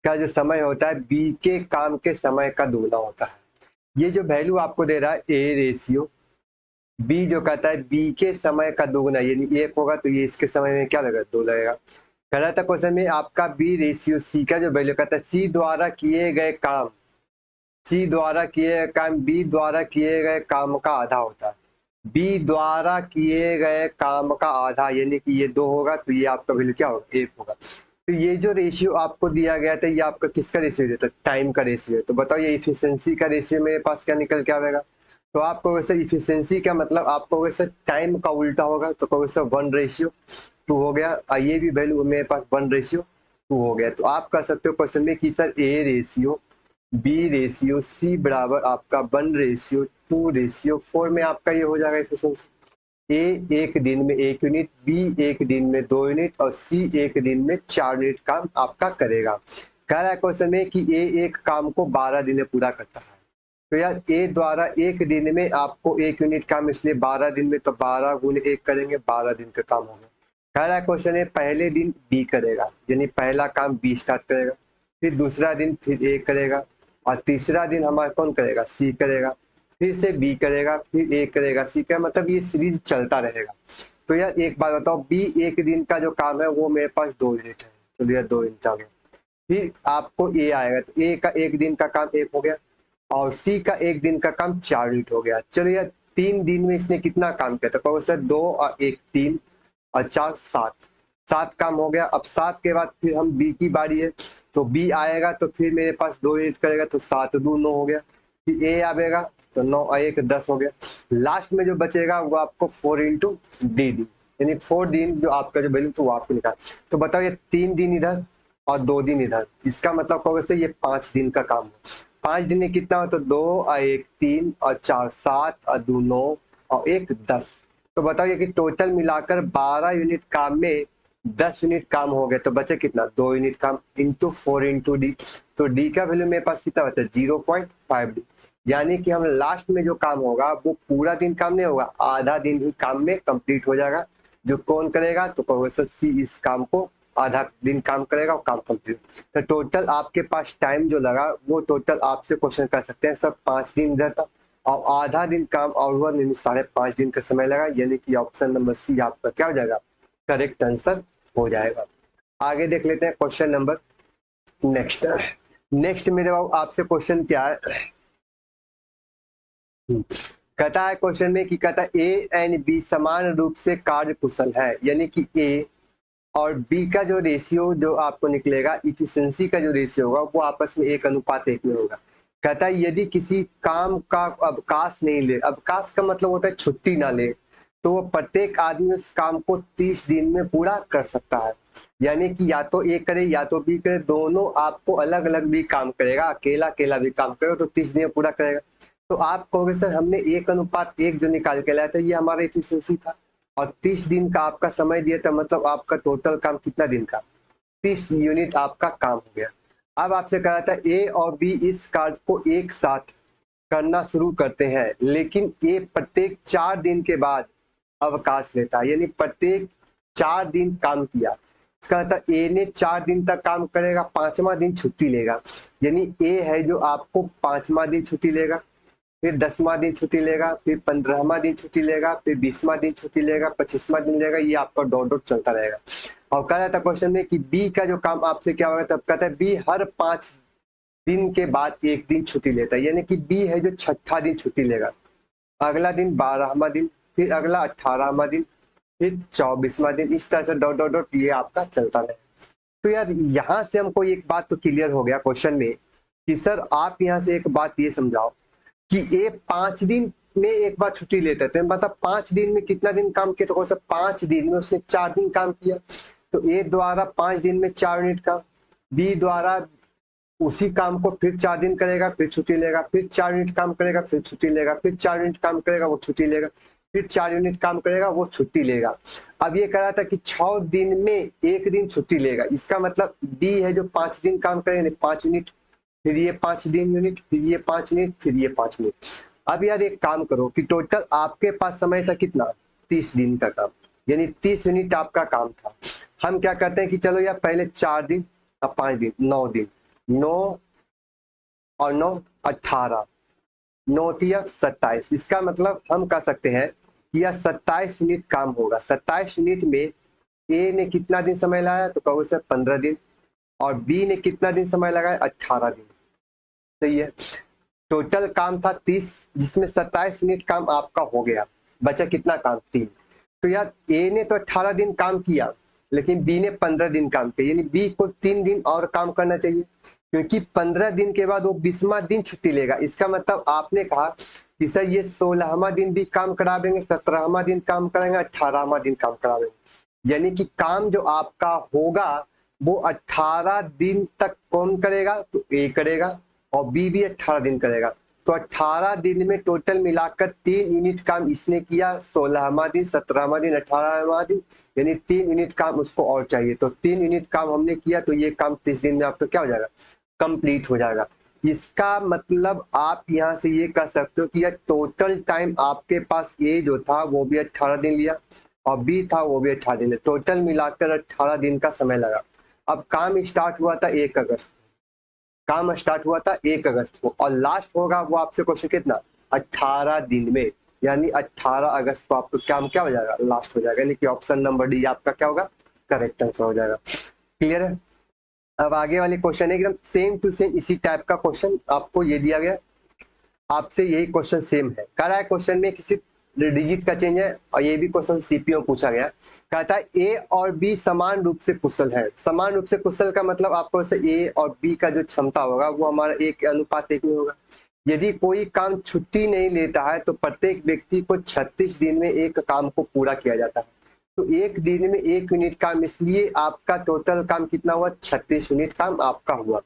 का जो समय होता है बी के काम के समय का दोगुना होता है। ये जो वैल्यू आपको दे रहा है ए रेशियो, बी जो कहता है बी के समय का दोगुना, यानी 1 होगा तो ये इसके समय में क्या लगेगा 2 लगेगा। कह रहा था क्वेश्चन में आपका बी रेशियो सी का जो वैल्यू कहता है सी द्वारा किए गए काम, सी द्वारा किए गए काम बी द्वारा किए गए काम का आधा होता है। बी द्वारा किए गए काम का आधा यानी कि ये 2 होगा तो ये आपका वैल्यू क्या होगा 1 होगा। तो ये जो रेशियो आपको दिया गया था ये आपका किसका रेशियो देता है, टाइम का रेशियो है। तो बताओ ये इफिशियंसी का रेशियो मेरे पास क्या निकल के आएगा, तो आपको वैसे इफिशियंसी का मतलब आपको वैसे टाइम का उल्टा होगा, तो वैसे 1:2 हो गया और ये भी वैल्यू मेरे पास 1:2 हो गया। तो आप कह सकते हो क्वेश्चन में कि sir A ratio B ratio C बराबर आपका 1:2:4 में आपका ये हो जाएगा इफिशियंसी। ए एक दिन में 1 यूनिट, बी एक दिन में 2 यूनिट और सी एक दिन में 4 यूनिट काम आपका करेगा। कह रहा है क्वेश्चन में कि ए एक काम को 12 दिन में पूरा करता है। तो यार ए द्वारा एक दिन में आपको 1 यूनिट काम, इसलिए 12 दिन में तो 12 गुने 1 करेंगे 12 दिन का काम होगा। कह रहा है क्वेश्चन है पहले दिन बी करेगा, यानी पहला काम बी स्टार्ट करेगा, फिर दूसरा दिन फिर ए करेगा और तीसरा दिन हमारा कौन करेगा सी करेगा, फिर से बी करेगा फिर ए करेगा सी का, मतलब ये सीरीज चलता रहेगा। तो यार एक बात बताओ बी एक दिन का जो काम है वो मेरे पास 2 यूनिट है, चलिए यार 2 यूनिट आ गया। फिर आपको ए आएगा तो ए का एक दिन का काम 1 हो गया और सी का एक दिन का काम 4 यूनिट हो गया। चलो यार 3 दिन में इसने कितना काम किया, तो कहो सर 2 और 1 3 और 4 7, 7 काम हो गया। अब 7 के बाद फिर हम बी की बारी है, तो बी आएगा तो फिर मेरे पास 2 यूनिट करेगा तो 7 2 9 हो गया। फिर ए आएगा तो 9 और 1 10 हो गया। लास्ट में जो बचेगा वो आपको 4 इंटू डी दी, यानी 4 दिन जो आपका जो वैल्यू तो वो आपको निकाल। तो बताओ ये 3 दिन इधर और 2 दिन इधर, इसका मतलब कहोगे से ये 5 दिन का काम है। 5 दिन में कितना हो तो 2 और 1 3 और 4 7 और 2 9 और 1 10। तो बताइए कि टोटल मिलाकर 12 यूनिट काम में 10 यूनिट काम हो गया, तो बचे कितना 2 यूनिट काम इंटू 4 इंटू डी। तो डी का वैल्यू मेरे पास कितना बचा 0.5 डी, यानी कि हम लास्ट में जो काम होगा वो पूरा दिन काम नहीं होगा, आधा दिन ही काम में कंप्लीट हो जाएगा। जो कौन करेगा तो प्रोफेसर सी इस काम को आधा दिन काम करेगा और काम कंप्लीट। तो टोटल आपके पास टाइम जो लगा वो टोटल आपसे क्वेश्चन कर सकते हैं सब 5 दिन इधर था और आधा दिन काम और हुआ 5.5 दिन का समय लगा, यानी कि ऑप्शन नंबर सी आपका क्या हो जाएगा करेक्ट आंसर हो जाएगा। आगे देख लेते हैं क्वेश्चन नंबर नेक्स्ट। नेक्स्ट मेरे बाबू आपसे क्वेश्चन क्या है, कहता है क्वेश्चन में कि कहता है ए एंड बी समान रूप से कार्य कुशल है, यानी कि ए और बी का जो रेशियो जो आपको निकलेगा, इफिशिएंसी का जो रेशियो होगा वो आपस में 1:1 में होगा। कहता है यदि किसी काम का अवकाश नहीं ले, अवकाश का मतलब होता है छुट्टी ना ले, तो वो प्रत्येक आदमी उस काम को 30 दिन में पूरा कर सकता है। यानी कि या तो ए करे या तो बी करे, दोनों आपको अलग अलग भी काम करेगा, अकेला अकेला भी काम करेगा तो 30 दिन में पूरा करेगा। तो आप कहोगे सर हमने 1:1 जो निकाल के लाया था ये हमारा एफिशिएंसी था और 30 दिन का आपका समय दिया था, मतलब आपका टोटल काम कितना दिन का, 30 यूनिट आपका काम हो गया। अब आपसे कहा था ए और बी इस कार्य को एक साथ करना शुरू करते हैं, लेकिन ए प्रत्येक 4 दिन के बाद अवकाश लेता है, यानी प्रत्येक 4 दिन काम किया। इसका मतलब ए ने 4 दिन तक काम करेगा, 5वां दिन छुट्टी लेगा, यानी ए है जो आपको 5वां दिन छुट्टी लेगा, फिर 10वां दिन छुट्टी लेगा, फिर 15वां दिन छुट्टी लेगा, फिर 20वां दिन छुट्टी लेगा, 25वां दिन लेगा, ये आपका डॉट डॉट चलता रहेगा। और कह रहा था क्वेश्चन में कि बी का जो काम आपसे क्या होगा, तब कहता है बी हर 5 दिन के बाद 1 दिन छुट्टी लेता है, यानी कि बी है जो 6ठा दिन छुट्टी लेगा, अगला दिन 12वां दिन, फिर अगला 18वां दिन, फिर 24वां दिन, इस तरह से डॉट डॉट डॉट ये आपका चलता रहेगा। तो यार यहाँ से हमको एक बात तो क्लियर हो गया क्वेश्चन में कि सर आप यहाँ से एक बात ये समझाओ कि ए 5 दिन में एक बार छुट्टी लेते थे, मतलब 5 दिन में कितना दिन काम किया, तो सब 5 दिन में उसने 4 दिन काम किया, तो ए द्वारा 5 दिन में 4 यूनिट काम, बी द्वारा उसी काम को फिर 4 दिन करेगा फिर छुट्टी लेगा, फिर 4 यूनिट काम करेगा फिर छुट्टी लेगा, फिर 4 यूनिट काम करेगा वो छुट्टी लेगा, फिर 4 यूनिट काम करेगा वो छुट्टी लेगा। अब ये कह रहा था कि 6 दिन में 1 दिन छुट्टी लेगा, इसका मतलब बी है जो 5 दिन काम करेगा 5 यूनिट, फिर ये 5 दिन यूनिट, फिर ये 5 यूनिट, फिर ये 5 यूनिट। अब यार एक काम करो कि टोटल आपके पास समय था कितना, 30 दिन का काम, यानी 30 यूनिट आपका काम था। हम क्या करते हैं कि चलो यार पहले 4 दिन, अब 5 दिन, 9 दिन, 9 और 9 18, 9 तिया 27, इसका मतलब हम कह सकते हैं कि यह 27 यूनिट काम होगा। 27 यूनिट में ए ने कितना दिन समय लाया, तो कहो सर 15 दिन, और बी ने कितना दिन समय लगाया, 18 दिन। सही है, टोटल काम था 30, जिसमें 27 यूनिट काम आपका हो गया, बचा कितना काम, 3। तो यार ए ने तो 18 दिन काम किया लेकिन बी ने 15 दिन काम किया, यानी बी को 3 दिन और काम करना चाहिए, क्योंकि 15 दिन के बाद वो 20वां दिन छुट्टी लेगा। इसका मतलब आपने कहा कि सर ये 16वां दिन भी काम करावेंगे, 17वां दिन काम कराएंगे, 18वां दिन काम करावेंगे, यानी कि काम जो आपका होगा वो 18 दिन तक कौन करेगा, तो ए करेगा और बी भी 18 दिन करेगा। तो 18 दिन में टोटल मिलाकर 3 यूनिट काम इसने किया, 16वां दिन, 17वां दिन, 18वां दिन, यानी 3 यूनिट काम उसको और चाहिए। तो 3 यूनिट काम हमने किया, तो ये काम 30 दिन में आपका क्या हो जाएगा, कंप्लीट हो जाएगा। इसका मतलब आप यहाँ से ये कह सकते हो कि यह टोटल टाइम आपके पास ए जो था वो भी 18 दिन लिया और बी था वो भी 18 दिन, टोटल मिलाकर 18 दिन का समय लगा। अब काम स्टार्ट हुआ था 1 अगस्त, काम स्टार्ट हुआ था 1 अगस्त को और लास्ट होगा वो आपसे क्वेश्चन कितना, 18 दिन में, यानी 18 अगस्त को आपको काम क्या हो जाएगा, लास्ट हो जाएगा, यानी कि ऑप्शन नंबर डी आपका क्या होगा, करेक्ट आंसर हो जाएगा। क्लियर है। अब आगे वाले क्वेश्चन एकदम सेम टू सेम इसी टाइप का क्वेश्चन आपको ये दिया गया, आपसे यही क्वेश्चन सेम है। कह रहा है क्वेश्चन में किसी डिजिट का चेंज है और ये भी क्वेश्चन सीपीओ पूछा गया। कहता है ए और बी समान रूप से कुशल है। समान रूप से कुशल का मतलब आपको ए और बी का जो क्षमता होगा वो हमारा 1:1 में होगा। यदि कोई काम छुट्टी नहीं लेता है तो प्रत्येक व्यक्ति को 36 दिन में एक काम को पूरा किया जाता है। तो 1 दिन में 1 यूनिट काम, इसलिए आपका टोटल काम कितना हुआ, 36 यूनिट काम आपका हुआ।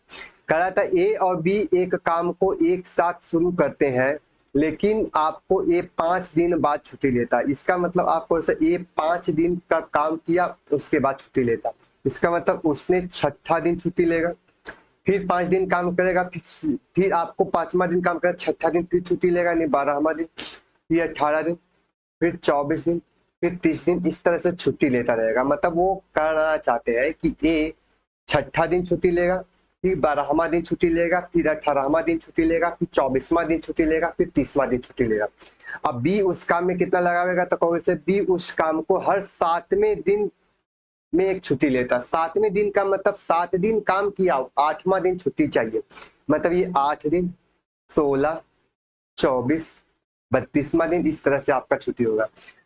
कह रहा था ए और बी एक काम को एक साथ शुरू करते हैं, लेकिन आपको ए 5 दिन बाद छुट्टी लेता है। इसका मतलब आपको ए 5 दिन का काम किया उसके बाद छुट्टी लेता, इसका मतलब उसने 6ठा दिन छुट्टी लेगा, फिर 5 दिन काम करेगा, फिर आपको 5वां दिन काम करेगा, 6ठा दिन फिर छुट्टी लेगा, यानी 12वां दिन, फिर 18 दिन, फिर 24 दिन, फिर 30 दिन, इस तरह से छुट्टी लेता रहेगा। मतलब वो कहना चाहते हैं कि ए 6ठा दिन छुट्टी लेगा, फिर 12वां दिन छुट्टी लेगा, फिर 18वां दिन छुट्टी लेगा, फिर 24वां दिन छुट्टी लेगा, फिर 30वां दिन छुट्टी लेगा। अब बी उस काम में कितना लगाएगा, तो कहोगे से बी उस काम को हर 7वें दिन में एक छुट्टी लेता है। 7वें दिन का मतलब 7 दिन काम किया, 8वां दिन छुट्टी चाहिए, मतलब ये 8 दिन, 16, 24, 32वां दिन, इस तरह से आपका छुट्टी होगा।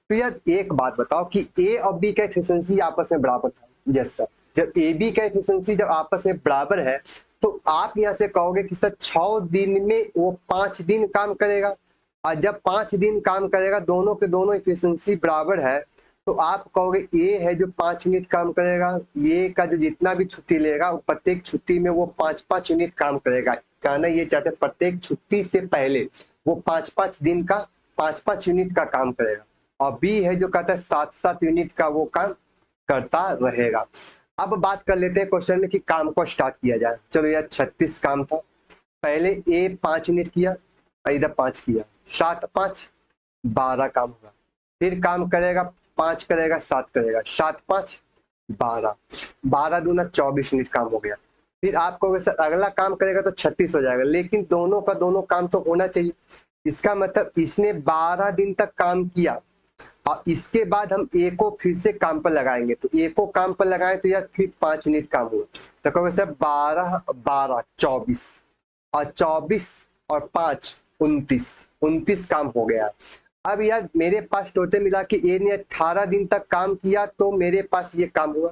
तो यार एक बात बताओ कि ए और बी का एफिशिएंसी आपस में बराबर था। यस सर, जब ए बी का एफिशिएंसी जब आपस में बराबर है तो आप यहाँ से कहोगे कि सर 6 दिन में वो 5 दिन काम करेगा, और जब 5 दिन काम करेगा दोनों के दोनों एफिशिएंसी बराबर है तो आप कहोगे ए है जो 5 यूनिट काम करेगा, ए का जो जितना भी छुट्टी लेगा वो प्रत्येक छुट्टी में वो 5-5 यूनिट काम करेगा। कहना ये चाहते हैं प्रत्येक छुट्टी से पहले वो 5-5 दिन का 5-5 यूनिट का काम करेगा, और बी है जो कहता है 7-7 यूनिट का वो काम करता रहेगा। अब बात कर लेते हैं क्वेश्चन में कि काम को स्टार्ट किया जाए। चलो यार 36 काम था, पहले ए 5 यूनिट किया, इधर 5 किया, 7-5 12 काम होगा, फिर काम करेगा 5 करेगा 7 करेगा, 7-5 12, 12 दूना 24 यूनिट काम हो गया। फिर आप कहोगे सर अगला काम करेगा तो 36 हो जाएगा, लेकिन दोनों का दोनों काम तो होना चाहिए। इसका मतलब इसने 12 दिन तक काम किया और इसके बाद हम ए को फिर से काम पर लगाएंगे, तो ए को काम पर लगाएं तो यार फिर 5 यूनिट काम हुआ, तो कहोगे सर 12 12 24 और 24 और 5 29 काम हो गया। अब यार मेरे पास टोटल मिला के ए ने 18 दिन तक काम किया तो मेरे पास ये काम हुआ,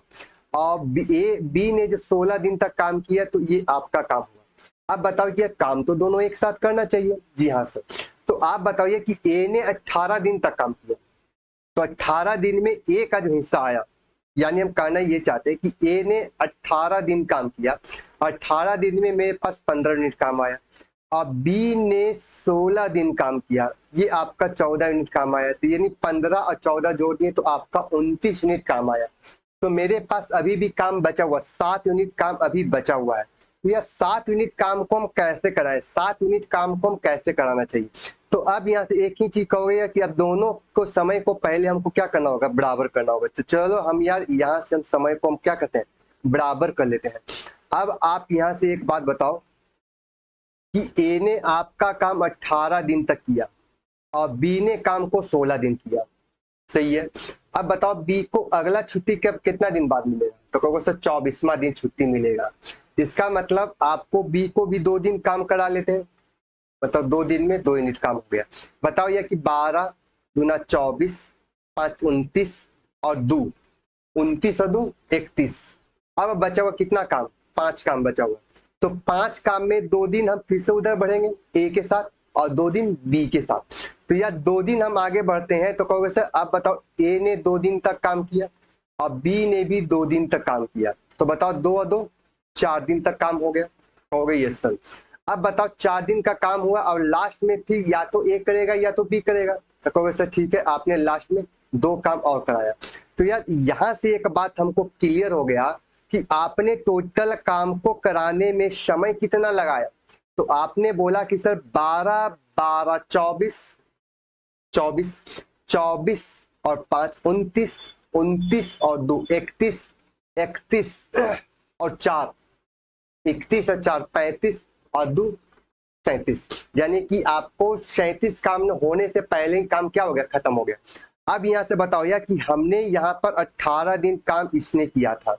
और बी ने जो 16 दिन तक काम किया तो ये आपका काम हुआ। अब बताओ कि काम तो दोनों एक साथ करना चाहिए। जी हाँ सर, तो आप बताइए कि ए ने 18 दिन तक काम किया तो 18 दिन में ए का जो हिस्सा आया, यानी हम कहना ये चाहते हैं कि ए ने 18 दिन काम किया, 18 दिन में मेरे पास 15 यूनिट काम आया, और बी ने 16 दिन काम किया, ये आपका 14 यूनिट काम आया, तो यानी 15 और 14 जोड़ दिए तो आपका 29 यूनिट काम आया। तो मेरे पास अभी भी काम बचा हुआ 7 यूनिट काम अभी बचा हुआ है। तो यह 7 यूनिट काम को हम कैसे कराएं, 7 यूनिट काम को हम कैसे कराना चाहिए। तो अब यहाँ से एक ही चीज कहोगे कि अब दोनों को समय को पहले हमको क्या करना होगा, बराबर करना होगा। तो चलो हम यार यहाँ से हम समय को हम क्या करते हैं, बराबर कर लेते हैं। अब आप यहाँ से एक बात बताओ कि ए ने आपका काम 18 दिन तक किया और बी ने काम को 16 दिन किया, सही है। अब बताओ बी को अगला छुट्टी कब कितना दिन बाद मिलेगा, तो कहोगे सर 24वां दिन छुट्टी मिलेगा। इसका मतलब आपको बी को भी 2 दिन काम करा लेते हैं, मतलब 2 दिन में 2 यूनिट काम हो गया। बताओ यह कि 12 दूना 24 5 29 और 2 29 और 2 31। अब बचा हुआ कितना काम, 5 काम बचा हुआ, तो 5 काम में 2 दिन हम फिर से उधर बढ़ेंगे ए के साथ और 2 दिन बी के साथ। तो यार 2 दिन हम आगे बढ़ते हैं, तो कहोगे सर आप बताओ ए ने 2 दिन तक काम किया और बी ने भी 2 दिन तक काम किया, तो बताओ 2 और 2 4 दिन तक काम हो गया, हो गई यस सर। अब बताओ 4 दिन का काम हुआ और लास्ट में फिर या तो ए करेगा या तो बी करेगा, तो कहोगे सर ठीक है आपने लास्ट में 2 काम और कराया। तो यार यहाँ से एक बात हमको क्लियर हो गया कि आपने टोटल काम को कराने में समय कितना लगाया। तो आपने बोला कि सर 12 12 24 24 24 और 5 29 29 और 2 31 31 और 4 31 और 4 35 और 2 37, यानी कि आपको 37 काम होने से पहले ही काम क्या हो गया, खत्म हो गया। अब यहाँ से बताओ यार कि हमने यहाँ पर 18 दिन काम इसने किया था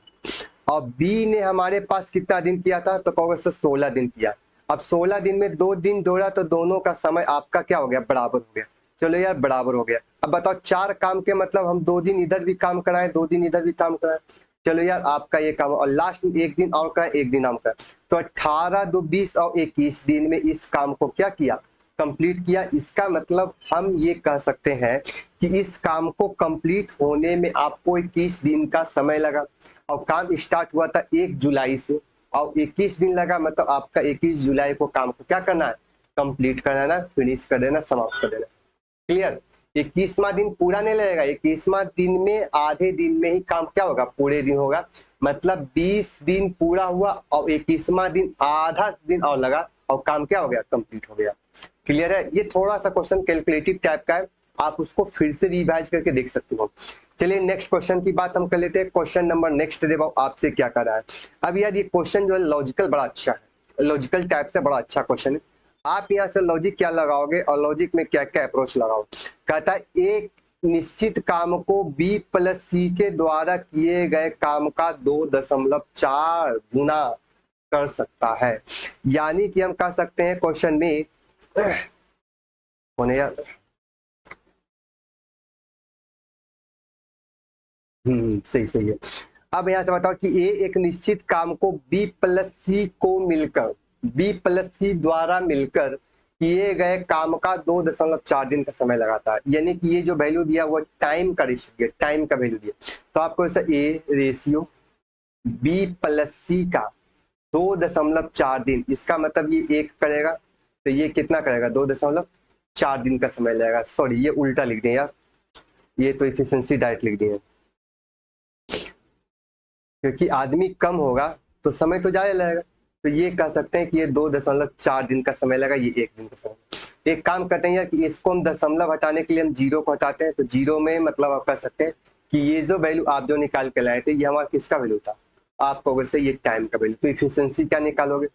और बी ने हमारे पास कितना दिन किया था, तो कहोगे सर 16 दिन किया। अब 16 दिन में 2 दिन जोड़ा तो दोनों का समय आपका क्या हो गया, बराबर हो गया। चलो यार बराबर हो गया। अब बताओ 4 काम के मतलब हम 2 दिन इधर भी काम कराएं 2 दिन इधर भी काम कराएं, चलो यार आपका ये काम और लास्ट में 1 दिन और कराएं 1 दिन हम कराएं, तो 18 2 20 और 21 दिन में इस काम को क्या किया, कंप्लीट किया। इसका मतलब हम ये कह सकते हैं कि इस काम को कंप्लीट होने में आपको 21 दिन का समय लगा और काम स्टार्ट हुआ था 1 जुलाई से और 21 दिन लगा, मतलब आपका 21 जुलाई को काम को क्या करना है, कंप्लीट करना है, फिनिश कर देना, समाप्त कर देना। क्लियर। 21वां दिन पूरा नहीं लगेगा, 21वां दिन में आधे दिन में ही काम क्या होगा, पूरे दिन होगा, मतलब 20 दिन पूरा हुआ और 21वां दिन आधा दिन और लगा और काम क्या हो गया, कंप्लीट हो गया। क्लियर है। ये थोड़ा सा क्वेश्चन कैलकुलेटिव टाइप का है, आप उसको फिर से रिवाइज करके देख सकते हो। चलिए नेक्स्ट क्वेश्चन की बात हम कर लेते हैं। क्वेश्चन नंबर नेक्स्ट देखो आपसे क्या कर रहा है। अब यार ये क्वेश्चन जो है लॉजिकल बड़ा अच्छा है, लॉजिकल टाइप से बड़ा अच्छा क्वेश्चन है। आप यहाँ से लॉजिक क्या लगाओगे और लॉजिक में क्या क्या अप्रोच लगाओगे। कहता है एक निश्चित काम को बी प्लस सी के द्वारा किए गए काम का 2.4 गुना कर सकता है। यानी कि हम कह सकते हैं क्वेश्चन में होने यार सही सही है। अब यहाँ से बताओ कि ए एक निश्चित काम को बी प्लस सी को मिलकर, बी प्लस सी द्वारा मिलकर किए गए काम का 2.4 दिन का समय लगाता है। यानी कि ये जो वैल्यू दिया वो टाइम का रेशियो दिया, टाइम का वैल्यू दिया। तो आपको ऐसा ए रेशियो बी प्लस सी का 2.4 दिन, इसका मतलब ये एक करेगा तो ये कितना करेगा, 2.4 दिन का समय लगेगा। सॉरी ये उल्टा लिख दिया यार, ये तो इफिशिएंसी डायरेक्ट लिख दिए, क्योंकि आदमी कम होगा तो समय तो ज्यादा लगेगा। तो ये कह सकते हैं कि ये 2.4 दिन का समय लगा, ये 1 दिन का समय। एक काम करते हैं कि इसको हम दशमलव हटाने के लिए हम जीरो को हटाते हैं, तो जीरो में मतलब आप कर सकते हैं कि ये जो वैल्यू आप जो निकाल के लाए थे ये हमारा किसका वैल्यू था, आपको वैसे ये टाइम का वैल्यू। तो इफिशियंसी क्या निकालोगे,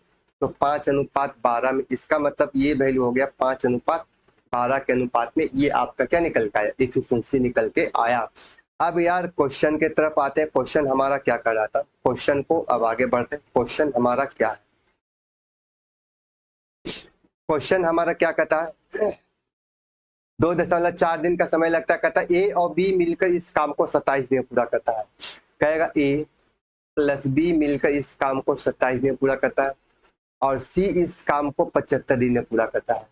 तो 5:12 में, इसका मतलब ये वैल्यू हो गया 5:12 के अनुपात में, ये आपका क्या निकल के आया, इफिशियंसी निकल के आया। अब यार क्वेश्चन की तरफ आते हैं। क्वेश्चन हमारा क्या कर रहा था, क्वेश्चन को अब आगे बढ़ते हैं। क्वेश्चन हमारा क्या है, क्वेश्चन हमारा क्या कहता है, 2.4 दिन का समय लगता है। कहता है ए और बी मिलकर इस काम को 27 दिन में पूरा करता है। कहेगा ए प्लस बी मिलकर इस काम को 27 दिन में पूरा करता है और सी इस काम को 75 दिन में पूरा करता है।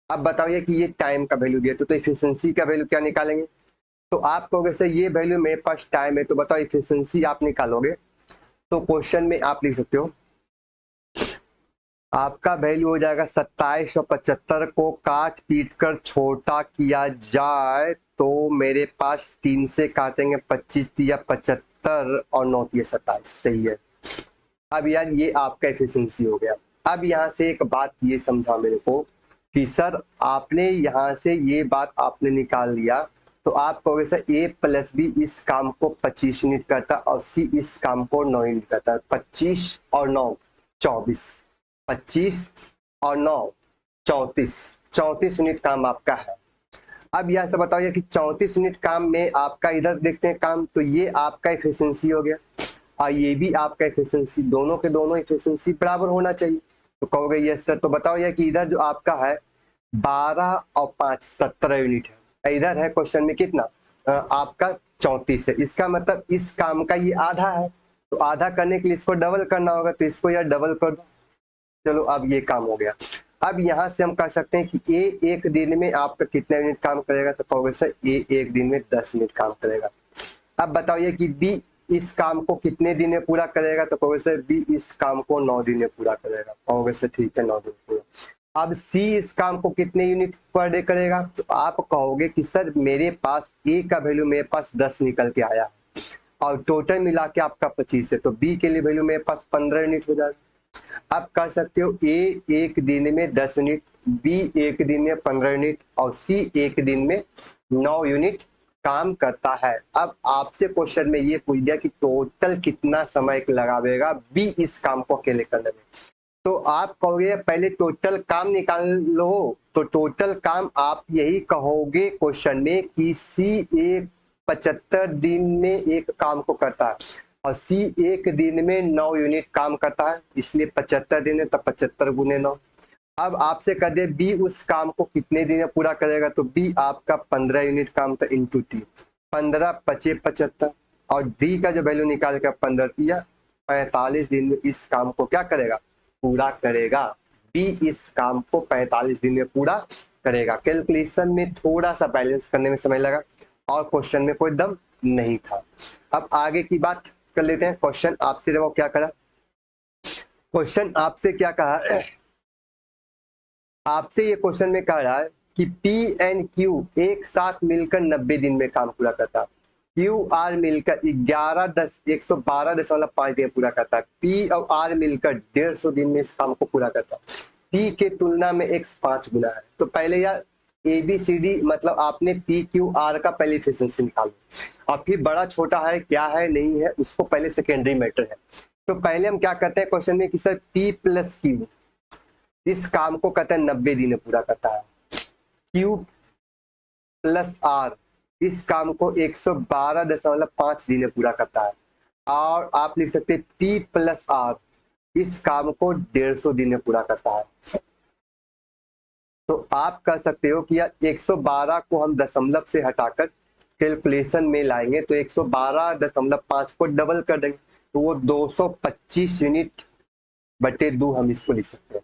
अब बताइए कि ये टाइम का वैल्यू दिया, तो इफिशियंसी का वैल्यू क्या निकालेंगे। तो आप कहोगे सर ये वैल्यू मेरे पास टाइम है, तो बताओ इफिशियंसी आप निकालोगे। तो क्वेश्चन में आप लिख सकते हो आपका वैल्यू हो जाएगा 2775 को काट पीट कर छोटा किया जाए तो मेरे पास 3 से काटेंगे 25 दिया 75 और 9 दिया 27। सही है। अब यार ये आपका एफिशिएंसी हो गया। अब यहाँ से एक बात ये समझा मेरे को कि सर आपने यहाँ से ये बात आपने निकाल लिया, तो आप कहोगे सर ए प्लस बी इस काम को 25 यूनिट करता और सी इस काम को 9 यूनिट करता। 25 और 9 24, 25 और 9 34, 34 यूनिट काम आपका है। अब यहाँ से बताइए कि 34 यूनिट काम में आपका, इधर देखते हैं काम, तो ये आपका एफिशिएंसी हो गया और ये भी आपका एफिशिएंसी, दोनों के दोनों एफिशिएंसी बराबर होना चाहिए। तो कहोगे यस सर। तो बताओ यार कि इधर जो आपका है 12 और 5 17 यूनिट है, इधर है क्वेश्चन में कितना आपका 34 है। इसका मतलब इस काम का ये आधा है, तो आधा करने के लिए इसको डबल करना होगा, तो इसको यार डबल कर दो। चलो अब ये काम हो गया। अब यहाँ से हम कह सकते हैं कि ए एक दिन में आपका कितना यूनिट काम करेगा, तो कहोगे सर ए एक दिन में 10 यूनिट काम करेगा। अब बताइए कि बी इस काम को कितने दिन में पूरा करेगा, तो कहोगे सर बी इस काम को 9 दिन में पूरा करेगा। कहोगे सर ठीक है 9 दिन पूरा। अब सी इस काम को कितने यूनिट पर डे करेगा, तो आप कहोगे कि सर मेरे पास ए का वैल्यू मेरे पास 10 निकल के आया और टोटल मिला के आपका 25 है, तो बी के लिए वैल्यू मेरे पास 15 यूनिट हो जाएगा। आप कह सकते हो ए एक दिन में 10 यूनिट, बी एक दिन में 15 यूनिट और सी एक दिन में 9 यूनिट काम करता है। अब आपसे क्वेश्चन में ये पूछ दिया कि टोटल कितना समय लगावेगा बी इस काम को अकेले करने में, तो आप कहोगे पहले टोटल काम निकाल लो। तो टोटल काम आप यही कहोगे क्वेश्चन में कि सी एक 75 दिन में एक काम को करता है और सी एक दिन में 9 यूनिट काम करता है, इसलिए 75 दिन है तो 75 गुने 9। अब आपसे कह दे बी उस काम को कितने दिन में पूरा करेगा, तो बी आपका 15 यूनिट काम था इंटू टी, 15 पचे 75 और डी का जो वैल्यू निकाल कर 15 दिया 45 दिन में इस काम को क्या करेगा, पूरा करेगा। बी इस काम को 45 दिन में पूरा करेगा। कैलकुलेशन में थोड़ा सा बैलेंस करने में समय लगा और क्वेश्चन में कोई दम नहीं था। अब आगे की बात कर लेते हैं। क्वेश्चन आपसे वो क्या करा, क्वेश्चन आपसे क्या कहा, आपसे ये क्वेश्चन में कह रहा है कि पी एंड क्यू एक साथ मिलकर 90 दिन में काम पूरा करता है, क्यू आर मिलकर 112.5 दिन पूरा करता है, पी और आर मिलकर 150 दिन में इस काम को पूरा करता है, पी के तुलना में एक्स 5 गुना है। तो पहले यार ए बी सी डी मतलब आपने पी क्यू आर का पहले एफिशिएंसी निकालो और फिर बड़ा छोटा है क्या है नहीं है उसको पहले सेकेंडरी मैटर है। तो पहले हम क्या करते हैं क्वेश्चन में कि सर पी प्लस क्यू इस काम को कहते हैं 90 दिन में पूरा करता है, क्यू प्लस आर इस काम को 112.5 दिन में पूरा करता है और आप लिख सकते हैं पी प्लस आर इस काम को 150 दिन में पूरा करता है। तो आप कह सकते हो कि यार 112 को हम दशमलव से हटाकर कैलकुलेशन में लाएंगे तो 112.5 को डबल कर देंगे तो वो 225 यूनिट बटे 2 हम इसको लिख सकते हैं।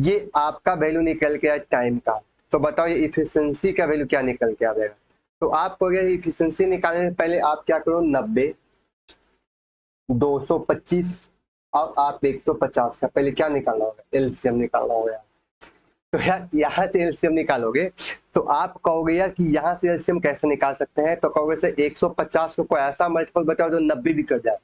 ये आपका वैल्यू निकल के आया टाइम का। तो बताओ ये इफिशिएंसी का वैल्यू क्या निकल के आएगा। तो आपको अगर इफिशिएंसी निकालने से पहले आप क्या करो 90 225 और आप 150 का पहले क्या निकालना होगा एलसीएम निकालना होगा। तो यार यहाँ से एलसीएम निकालोगे तो आप कहोगे यार कि यहाँ से एलसीएम कैसे निकाल सकते हैं। तो कहोगे सर 150 को कोई ऐसा मल्टीपल बताओ जो 90 भी कर जाए।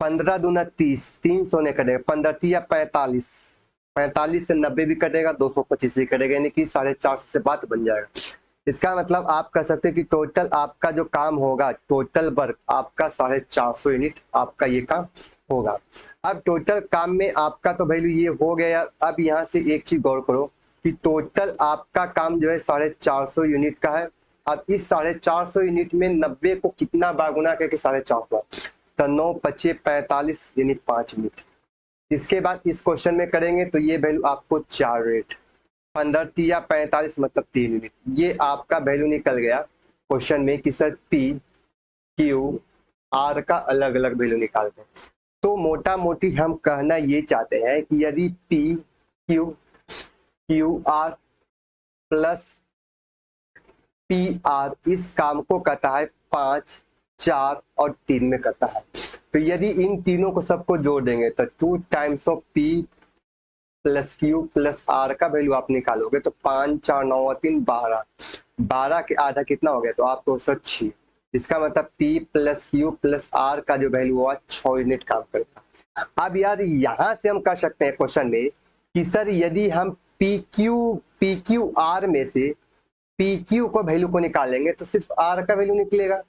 15 दूना 30 300 ने कटेगा 15 तिया 45 45 से 90 भी कटेगा 225 भी कटेगा यानी कि 450 से बात बन जाएगा। इसका मतलब आप कह सकते हैं कि टोटल आपका जो काम होगा टोटल वर्क आपका 450 यूनिट आपका ये काम होगा। अब टोटल काम में आपका तो वैल्यू ये हो गया। अब यहाँ से एक चीज गौर करो कि टोटल आपका काम जो है 450 यूनिट का है। अब इस 450 यूनिट में 90 को कितना बार गुना करके 450 तो 9 25 45 यानी 5 यूनिट। इसके बाद इस क्वेश्चन में करेंगे तो ये वैल्यू आपको 4 यूनिट 15 तिया 45 मतलब 3 यूनिट। ये आपका वैल्यू निकल गया क्वेश्चन में कि सर पी क्यू आर का अलग अलग वैल्यू निकालते हैं। तो मोटा मोटी हम कहना ये चाहते हैं कि यदि P Q R plus P R इस काम को करता है 5 4 और 3 में करता है तो यदि इन तीनों को सबको जोड़ देंगे तो 2 times of P plus Q plus R का वैल्यू आप निकालोगे तो 5 4 9 और 3 12 12 के आधा कितना हो गया तो आपको 6। इसका मतलब P plus Q plus R का जो वैल्यू हुआ 6 यूनिट काम करेगा। अब यार यहाँ से हम कह सकते हैं क्वेश्चन में कि सर यदि हम पी क्यू आर में से पी क्यू को वैल्यू को निकालेंगे तो सिर्फ आर का वैल्यू निकलेगा।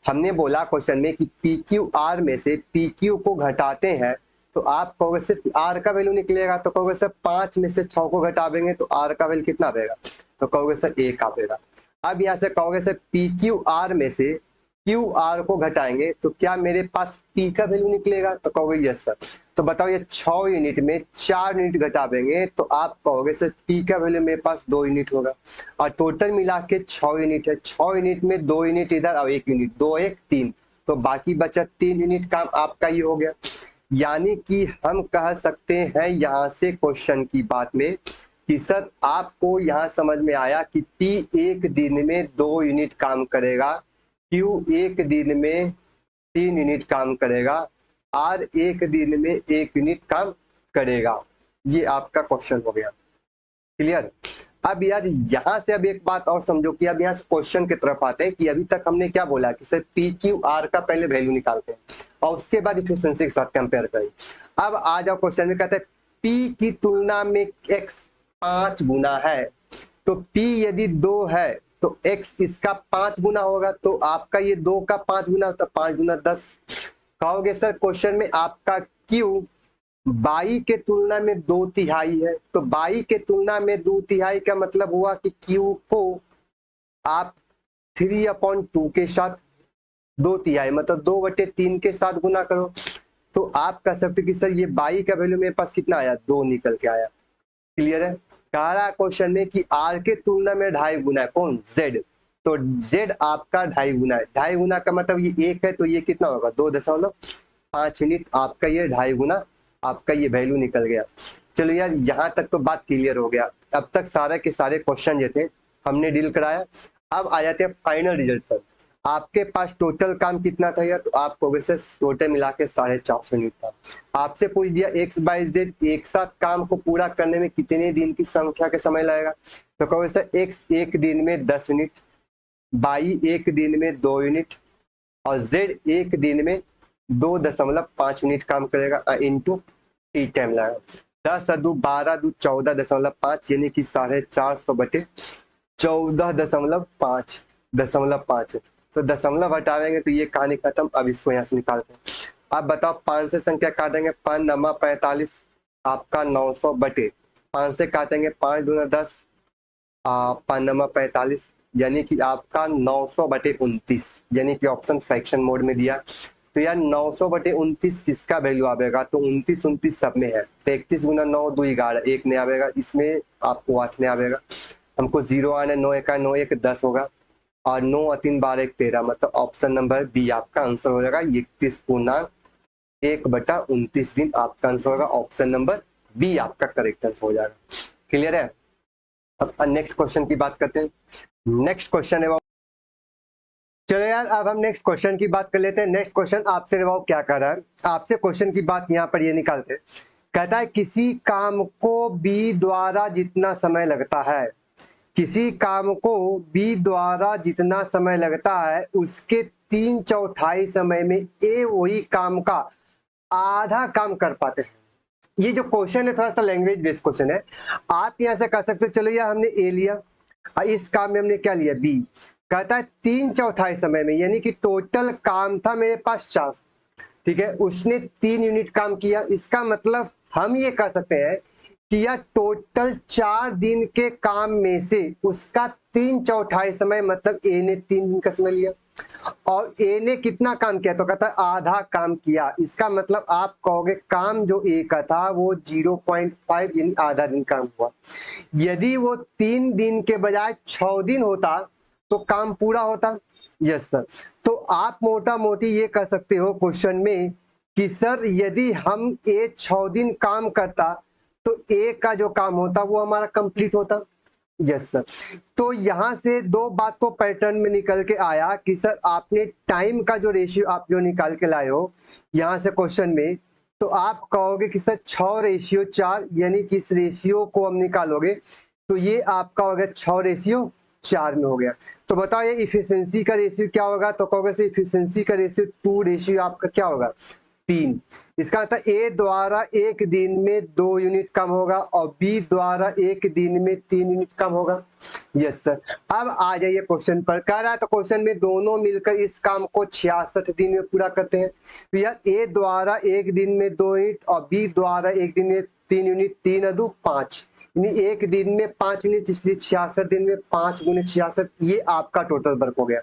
हमने बोला क्वेश्चन में कि पी क्यू आर में से पी क्यू को घटाते हैं तो आप कहोगे सिर्फ आर का वैल्यू निकलेगा। तो कहोगे सर 5 में से 6 को घटावेंगे तो आर का वैल्यू कितना आएगा तो कहोगे सर 1 आएगा। अब यहाँ से कहोगे सर पी क्यू आर में से क्यू आर को घटाएंगे तो क्या मेरे पास पी का वैल्यू निकलेगा तो कहोगे यस सर। तो बताओ ये 6 यूनिट में 4 यूनिट घटावेंगे तो आप कहोगे सर पी का वैल्यू मेरे पास 2 यूनिट होगा और टोटल मिला के 6 यूनिट है। 6 यूनिट में 2 यूनिट इधर और 1 यूनिट 2 1 3 तो बाकी बचा 3 यूनिट काम आपका ये हो गया। यानी कि हम कह सकते हैं यहाँ से क्वेश्चन की बात में कि सर आपको यहाँ समझ में आया कि P एक दिन में 2 यूनिट काम करेगा, Q एक दिन में 3 यूनिट काम करेगा, R एक दिन में 1 यूनिट काम करेगा। ये आपका क्वेश्चन हो गया। क्लियर। अब यार यहाँ से अब एक बात और समझो कि अब यहाँ से क्वेश्चन की तरफ आते हैं कि अभी तक हमने क्या बोला कि सर पी क्यू आर का पहले वैल्यू निकालते हैं और उसके बाद इफिशिएंसी के साथ कंपेयर करें। अब आ जाओ क्वेश्चन में कहते हैं पी की तुलना में एक्स 5 गुना है तो पी यदि 2 है तो एक्स इसका 5 गुना होगा तो आपका ये 2 का 5 गुना तो 5 गुना 10। कहोगे सर क्वेश्चन में आपका क्यू 22 के तुलना में 2/3 है तो 22 के तुलना में 2/3 का मतलब हुआ कि क्यू को आप 3/2 के साथ 2/3 मतलब 2/3 के साथ गुना करो तो आप कह सकते कि सर ये 22 का वैल्यू मेरे पास कितना आया 2 निकल के आया। क्लियर है। कह रहा है क्वेश्चन में कि आर के तुलना में 2.5 गुना है कौन जेड तो जेड आपका 2.5 गुना है। 2.5 गुना का मतलब ये 1 है तो ये कितना होगा 2.5 यूनिट आपका ये 2.5 गुना आपका ये वैल्यू निकल गया। चलो यार यहाँ तक तो बात क्लियर हो गया। अब तक सारे के सारे क्वेश्चन जो थे हमने डील कराया। अब आ जाते हैं फाइनल रिजल्ट पर। आपके पास टोटल काम कितना था यार तो आप कहोगे सर टोटल मिला के 450 यूनिट था। आपसे पूछ दिया एक्स बाई जेड एक साथ काम को पूरा करने में कितने दिन की संख्या के समय लगेगा तो कहोगे सर एक्स एक दिन में 10 यूनिट, बाई एक दिन में 2 यूनिट और जेड एक दिन में 2.5 यूनिट काम करेगा इंटू टी टाइम लगेगा। 10 2 12 2 14.5 यानी कि 450 बटे 14.5 तो दशमलव हटावेंगे तो ये कहानी खत्म। अब इसको यहाँ से निकालते हैं। अब बताओ 5 से संख्या काटेंगे 5 नमा 45 आपका 900 बटे 5 से काटेंगे 5 दूना 10 5 नमा 45 यानी कि आपका 900 बटे 29 यानी कि ऑप्शन फ्रैक्शन मोड में दिया तो यार 900 बटे 29 किसका वैल्यू आएगा तो 29 सब में है तो 31 गुना 9 2 11 1 नहीं आएगा इसमें आपको 8 नहीं आएगा। हमको 0 आना 9 1 9 1 10 होगा और 9 और 3 12 1 13, मतलब ऑप्शन नंबर बी आपका आंसर हो जाएगा। 31.1/29 दिन आपका आंसर होगा। ऑप्शन नंबर बी आपका करेक्ट आंसर हो जाएगा। क्लियर है? अब नेक्स्ट क्वेश्चन की बात करते हैं। नेक्स्ट क्वेश्चन है, चलो यार अब हम नेक्स्ट क्वेश्चन की बात कर लेते हैं। नेक्स्ट क्वेश्चन आपसे वो क्या कर रहा है, आपसे क्वेश्चन की बात यहाँ पर ये निकालते हैं। कहता है किसी काम को बी द्वारा जितना समय लगता है, किसी काम को बी द्वारा जितना समय लगता है उसके 3/4 समय में ए वही काम का आधा काम कर पाते हैं। ये जो क्वेश्चन है थोड़ा सा लैंग्वेज बेस्ड क्वेश्चन है। आप यहाँ से कर सकते हो, चलो यार हमने ए लिया और इस काम में हमने क्या लिया, बी। कहता है 3/4 समय में, यानी कि टोटल काम था मेरे पास 4, ठीक है, उसने 3 यूनिट काम किया। इसका मतलब हम ये कर सकते हैं कि यह टोटल 4 दिन के काम में से उसका 3/4 समय, मतलब ए ने 3 दिन का समय लिया और ए ने कितना काम किया, तो कहता है आधा काम किया। इसका मतलब आप कहोगे काम जो ए का था वो 0.5 यानी आधा दिन काम हुआ। यदि वो 3 दिन के बजाय 6 दिन होता तो काम पूरा होता। Yes sir. तो आप मोटा मोटी ये कह सकते हो क्वेश्चन में कि सर यदि हम ए 6 दिन काम करता तो ए का जो काम होता वो हमारा कंप्लीट होता। Yes sir. तो यहां से दो बात तो पैटर्न में निकल के आया कि सर आपने टाइम का जो रेशियो आप जो निकाल के लाए हो यहां से क्वेश्चन में, तो आप कहोगे कि सर 6/4, यानी कि इस रेशियो को हम निकालोगे तो ये आपका हो गया 6/4 में हो गया। तो बताओ ये इफिशिएंसी का रेशियो क्या होगा, तो कहोगे सर इफिशिएंसी का रेशियो 2 आपका क्या होगा, 3। इसका मतलब ए द्वारा एक दिन में 2 यूनिट कम होगा और बी द्वारा एक दिन में 3 यूनिट कम होगा। Yes sir. अब आ जाइए क्वेश्चन पर। कह रहा है तो क्वेश्चन में दोनों मिलकर इस काम को 66 दिन में पूरा करते हैं। तो यार ए द्वारा एक दिन में 2 यूनिट और बी द्वारा एक दिन में 3 यूनिट, 3 और 2 5, यानी एक दिन में 5 यूनिट, इसलिए 66 दिन में 5 गुने 66, ये आपका टोटल वर्क हो गया।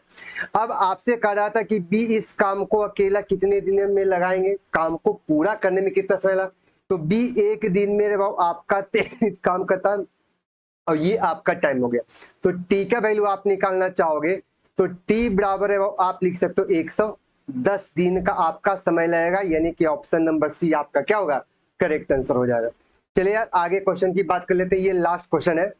अब आपसे कह रहा था कि बी इस काम को अकेला कितने दिन में लगाएंगे, काम को पूरा करने में कितना समय लगा, तो बी एक दिन में आपका 3 काम करता है और ये आपका टाइम हो गया। तो टी का वैल्यू आप निकालना चाहोगे तो टी बराबर है आप लिख सकते हो 110 दिन का आपका समय लगेगा, यानी कि ऑप्शन नंबर सी आपका क्या होगा, करेक्ट आंसर हो जाएगा। चलिए यार आगे क्वेश्चन की बात कर लेते हैं, ये लास्ट क्वेश्चन है।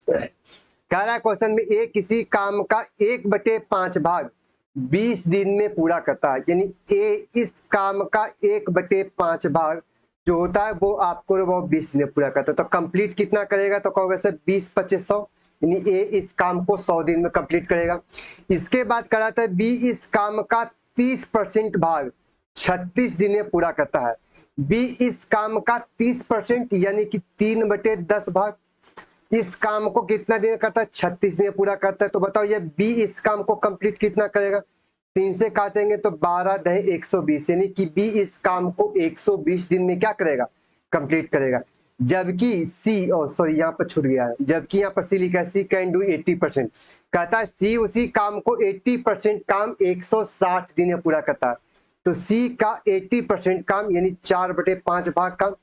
कह रहा है क्वेश्चन में ए किसी काम का 1/5 भाग 20 दिन में पूरा करता है, यानी ए इस काम का 1/5 भाग जो होता है वो आपको वो 20 दिन में पूरा करता है। तो कंप्लीट कितना करेगा, तो कहोगे सर 20/25 यानी ए इस काम को 100 दिन में कंप्लीट करेगा। इसके बाद कराता है बी इस काम का 30% भाग 36 दिन में पूरा करता है। बी इस काम का 30% यानी कि 3/10 भाग इस काम को कितना दिन करता है, 36 दिन पूरा करता है। तो बताओ ये बी इस काम को कंप्लीट कितना करेगा, 3 से काटेंगे तो 12×120, यानी कि बी इस काम को 120 दिन में क्या करेगा, कंप्लीट करेगा। जबकि सी, ओ सॉरी यहाँ पर छूट गया है, जबकि यहाँ पर सी लिखा है सी कैन डू 80%। कहता है सी उसी काम को 80% काम 160 दिन में पूरा करता है। तो सी का 80% काम यानी 4/5 भाग काम,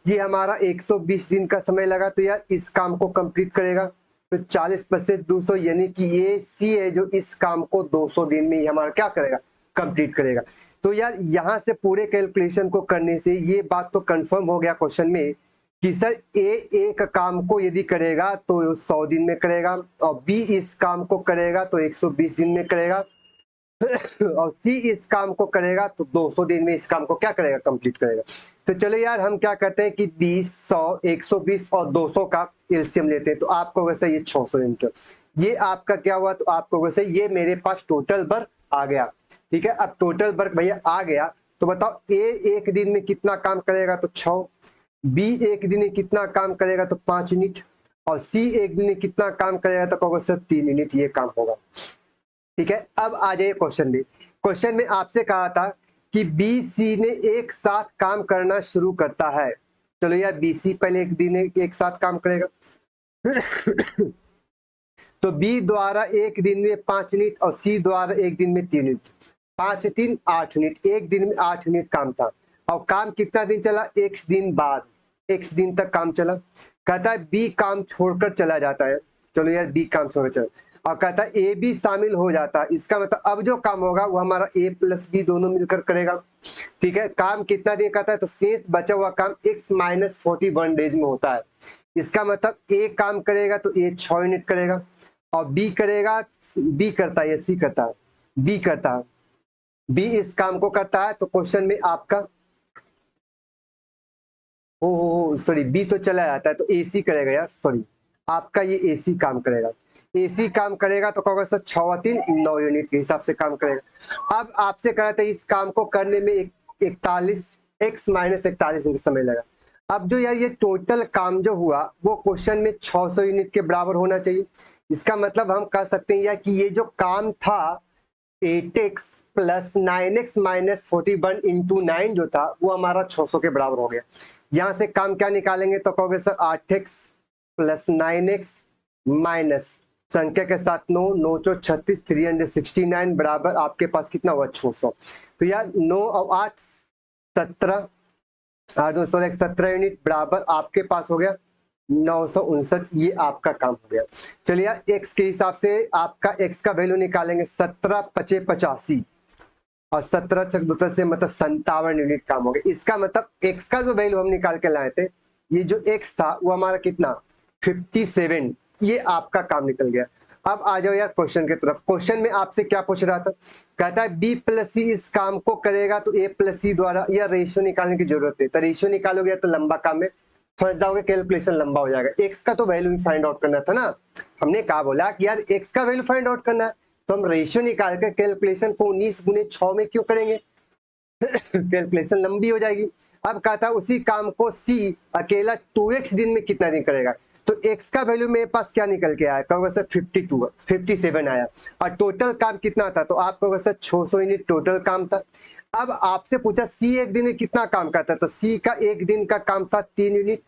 ये हमारा 120 दिन का समय लगा। तो यार इस काम को कंप्लीट करेगा तो 40/200, यानी कि ये सी है जो इस काम को 200 दिन में ही हमारा क्या करेगा, कंप्लीट करेगा। तो यार यहाँ से पूरे कैलकुलेशन को करने से ये बात तो कंफर्म हो गया क्वेश्चन में कि सर ए एक काम को यदि करेगा तो 100 दिन में करेगा और बी इस काम को करेगा तो 120 दिन में करेगा और सी इस काम को करेगा तो 200 दिन में इस काम को क्या करेगा, कंप्लीट करेगा। तो चलो यार हम क्या करते हैं कि 20, 100, 120 और 200 का एलसीएम लेते हैं। तो आपको वैसे ये 600 यूनिट, ये आपका क्या हुआ, तो आपको वैसे ये मेरे पास टोटल वर्क आ गया। ठीक है, अब टोटल वर्क भैया आ गया तो बताओ ए एक दिन में कितना काम करेगा, तो 6, बी एक दिन में कितना काम करेगा, तो 5 यूनिट, और सी एक दिन में कितना काम करेगा, तो कहोगे सर 3 यूनिट ये काम होगा। ठीक है, अब आ जाइए क्वेश्चन में। क्वेश्चन में आपसे कहा था कि बी सी ने एक साथ काम करना शुरू करता है। चलो यार बी सी पहले एक दिन एक साथ काम करेगा तो बी द्वारा एक दिन में 5 यूनिट और सी द्वारा एक दिन में 3 यूनिट, 5 3 8 यूनिट, एक दिन में 8 यूनिट काम था। और काम कितना दिन चला, x दिन बाद, x दिन तक काम चला। कहता है बी काम छोड़कर चला जाता है। चलो यार बी काम छोड़ चलो, और कहता है ए बी शामिल हो जाता है, इसका मतलब अब जो काम होगा वो हमारा ए प्लस बी दोनों मिलकर करेगा। ठीक है, काम कितना दिन करता है, तो शेष बचा हुआ काम x माइनस 41 डेज में होता है। इसका मतलब ए काम करेगा तो ए 6 यूनिट करेगा, और बी करेगा, बी करता है या सी करता है, बी करता है, बी इस काम को करता है। तो क्वेश्चन में आपका ओ सॉरी बी तो चला जाता है, तो ए सी करेगा यार, सॉरी आपका ये ए सी काम करेगा। एसी काम करेगा तो कहोगे सर 6 और 3 9 यूनिट के हिसाब से काम करेगा। अब आपसे कहा था इस काम को करने में 41 x माइनस 41 दिन समय लगा। अब जो यार ये टोटल काम जो हुआ वो क्वेश्चन में 600 यूनिट के बराबर होना चाहिए। इसका मतलब हम कह सकते हैं यार कि ये जो काम था 8x plus 9x minus 41 into 9 जो था वो हमारा 600 के बराबर हो गया। यहाँ से काम क्या निकालेंगे तो कहोगे sir 8x plus 9x minus संख्या के साथ 9 9 चौ 36 369 बराबर आपके पास कितना हुआ 600। तो यार 9 और 8 17 8 2 16 17 यूनिट बराबर आपके पास हो गया 959। ये आपका काम हो गया। चलिए यार x के हिसाब से आपका x का वैल्यू निकालेंगे 17 पचे 85 और 17 छक 2 से मतलब 57 यूनिट काम हो गया। इसका मतलब x का जो वैल्यू हम निकाल के लाए थे, ये जो x था वो हमारा कितना 57, ये आपका काम निकल गया। अब आ जाओ यार क्वेश्चन की तरफ। क्वेश्चन में आपसे क्या पूछ रहा था, कहता है बी प्लस सी इस काम को करेगा तो ए प्लस सी द्वारा या रेशियो निकालने की जरूरत है। तो रेशियो निकालोगे तो लंबा काम है, फंस जाओगे, कैलकुलेशन लंबा हो जाएगा। एक्स का तो वैल्यू फाइंड आउट करना था ना, हमने कहा बोला कि यार एक्स का वैल्यू फाइंड आउट करना है, तो हम रेशियो निकाल कर कैलकुलेशन को 19 गुने 6 में क्यों करेंगे कैलकुलेशन लंबी हो जाएगी। अब कहा था उसी काम को सी अकेला 2x दिन में कितना दिन करेगा, तो x का वैल्यू मेरे पास क्या निकल के आया, कहोगे सर 57 आया, और टोटल काम कितना था, तो आप कहोगे सर 600 यूनिट टोटल काम था। अब आपसे पूछा सी एक दिन में कितना काम करता, तो सी का एक दिन का काम था 3 यूनिट।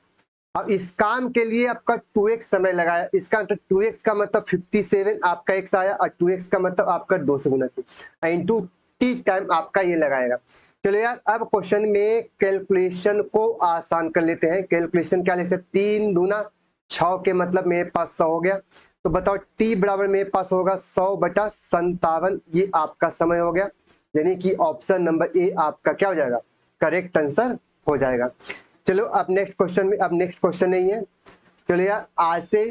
अब इस काम के लिए आपका 2x समय लगाया, इसका मतलब 2x का मतलब 57 आपका x आया, और 2x का मतलब आपका 2 से गुना इंटू टी टाइम आपका ये लगाएगा। चलो यार अब क्वेश्चन में कैलकुलेशन को आसान कर लेते हैं। कैलकुलेशन क्या ले सकते, 3 दूना 6 के मतलब मेरे पास 100 हो गया। तो बताओ t बराबर मेरे पास होगा 100/57, ये आपका समय हो गया, यानी कि ऑप्शन नंबर ए आपका क्या हो जाएगा, करेक्ट आंसर हो जाएगा। चलो अब नेक्स्ट क्वेश्चन में, अब नेक्स्ट क्वेश्चन नहीं है। चलो यार आज से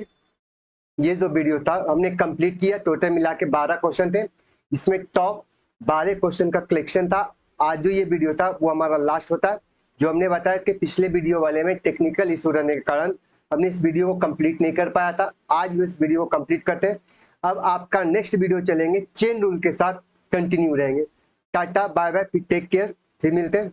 ये जो वीडियो था हमने कंप्लीट किया, टोटल मिला के 12 क्वेश्चन थे, इसमें टॉप 12 क्वेश्चन का कलेक्शन था। आज जो ये वीडियो था वो हमारा लास्ट होता है। जो हमने बताया कि पिछले वीडियो वाले में टेक्निकल इशू रहने के कारण हमने इस वीडियो को कंप्लीट नहीं कर पाया था, आज वो इस वीडियो को कंप्लीट करते हैं। अब आपका नेक्स्ट वीडियो चलेंगे चेन रूल के साथ, कंटिन्यू रहेंगे। Tata bye bye, take care, फिर मिलते हैं।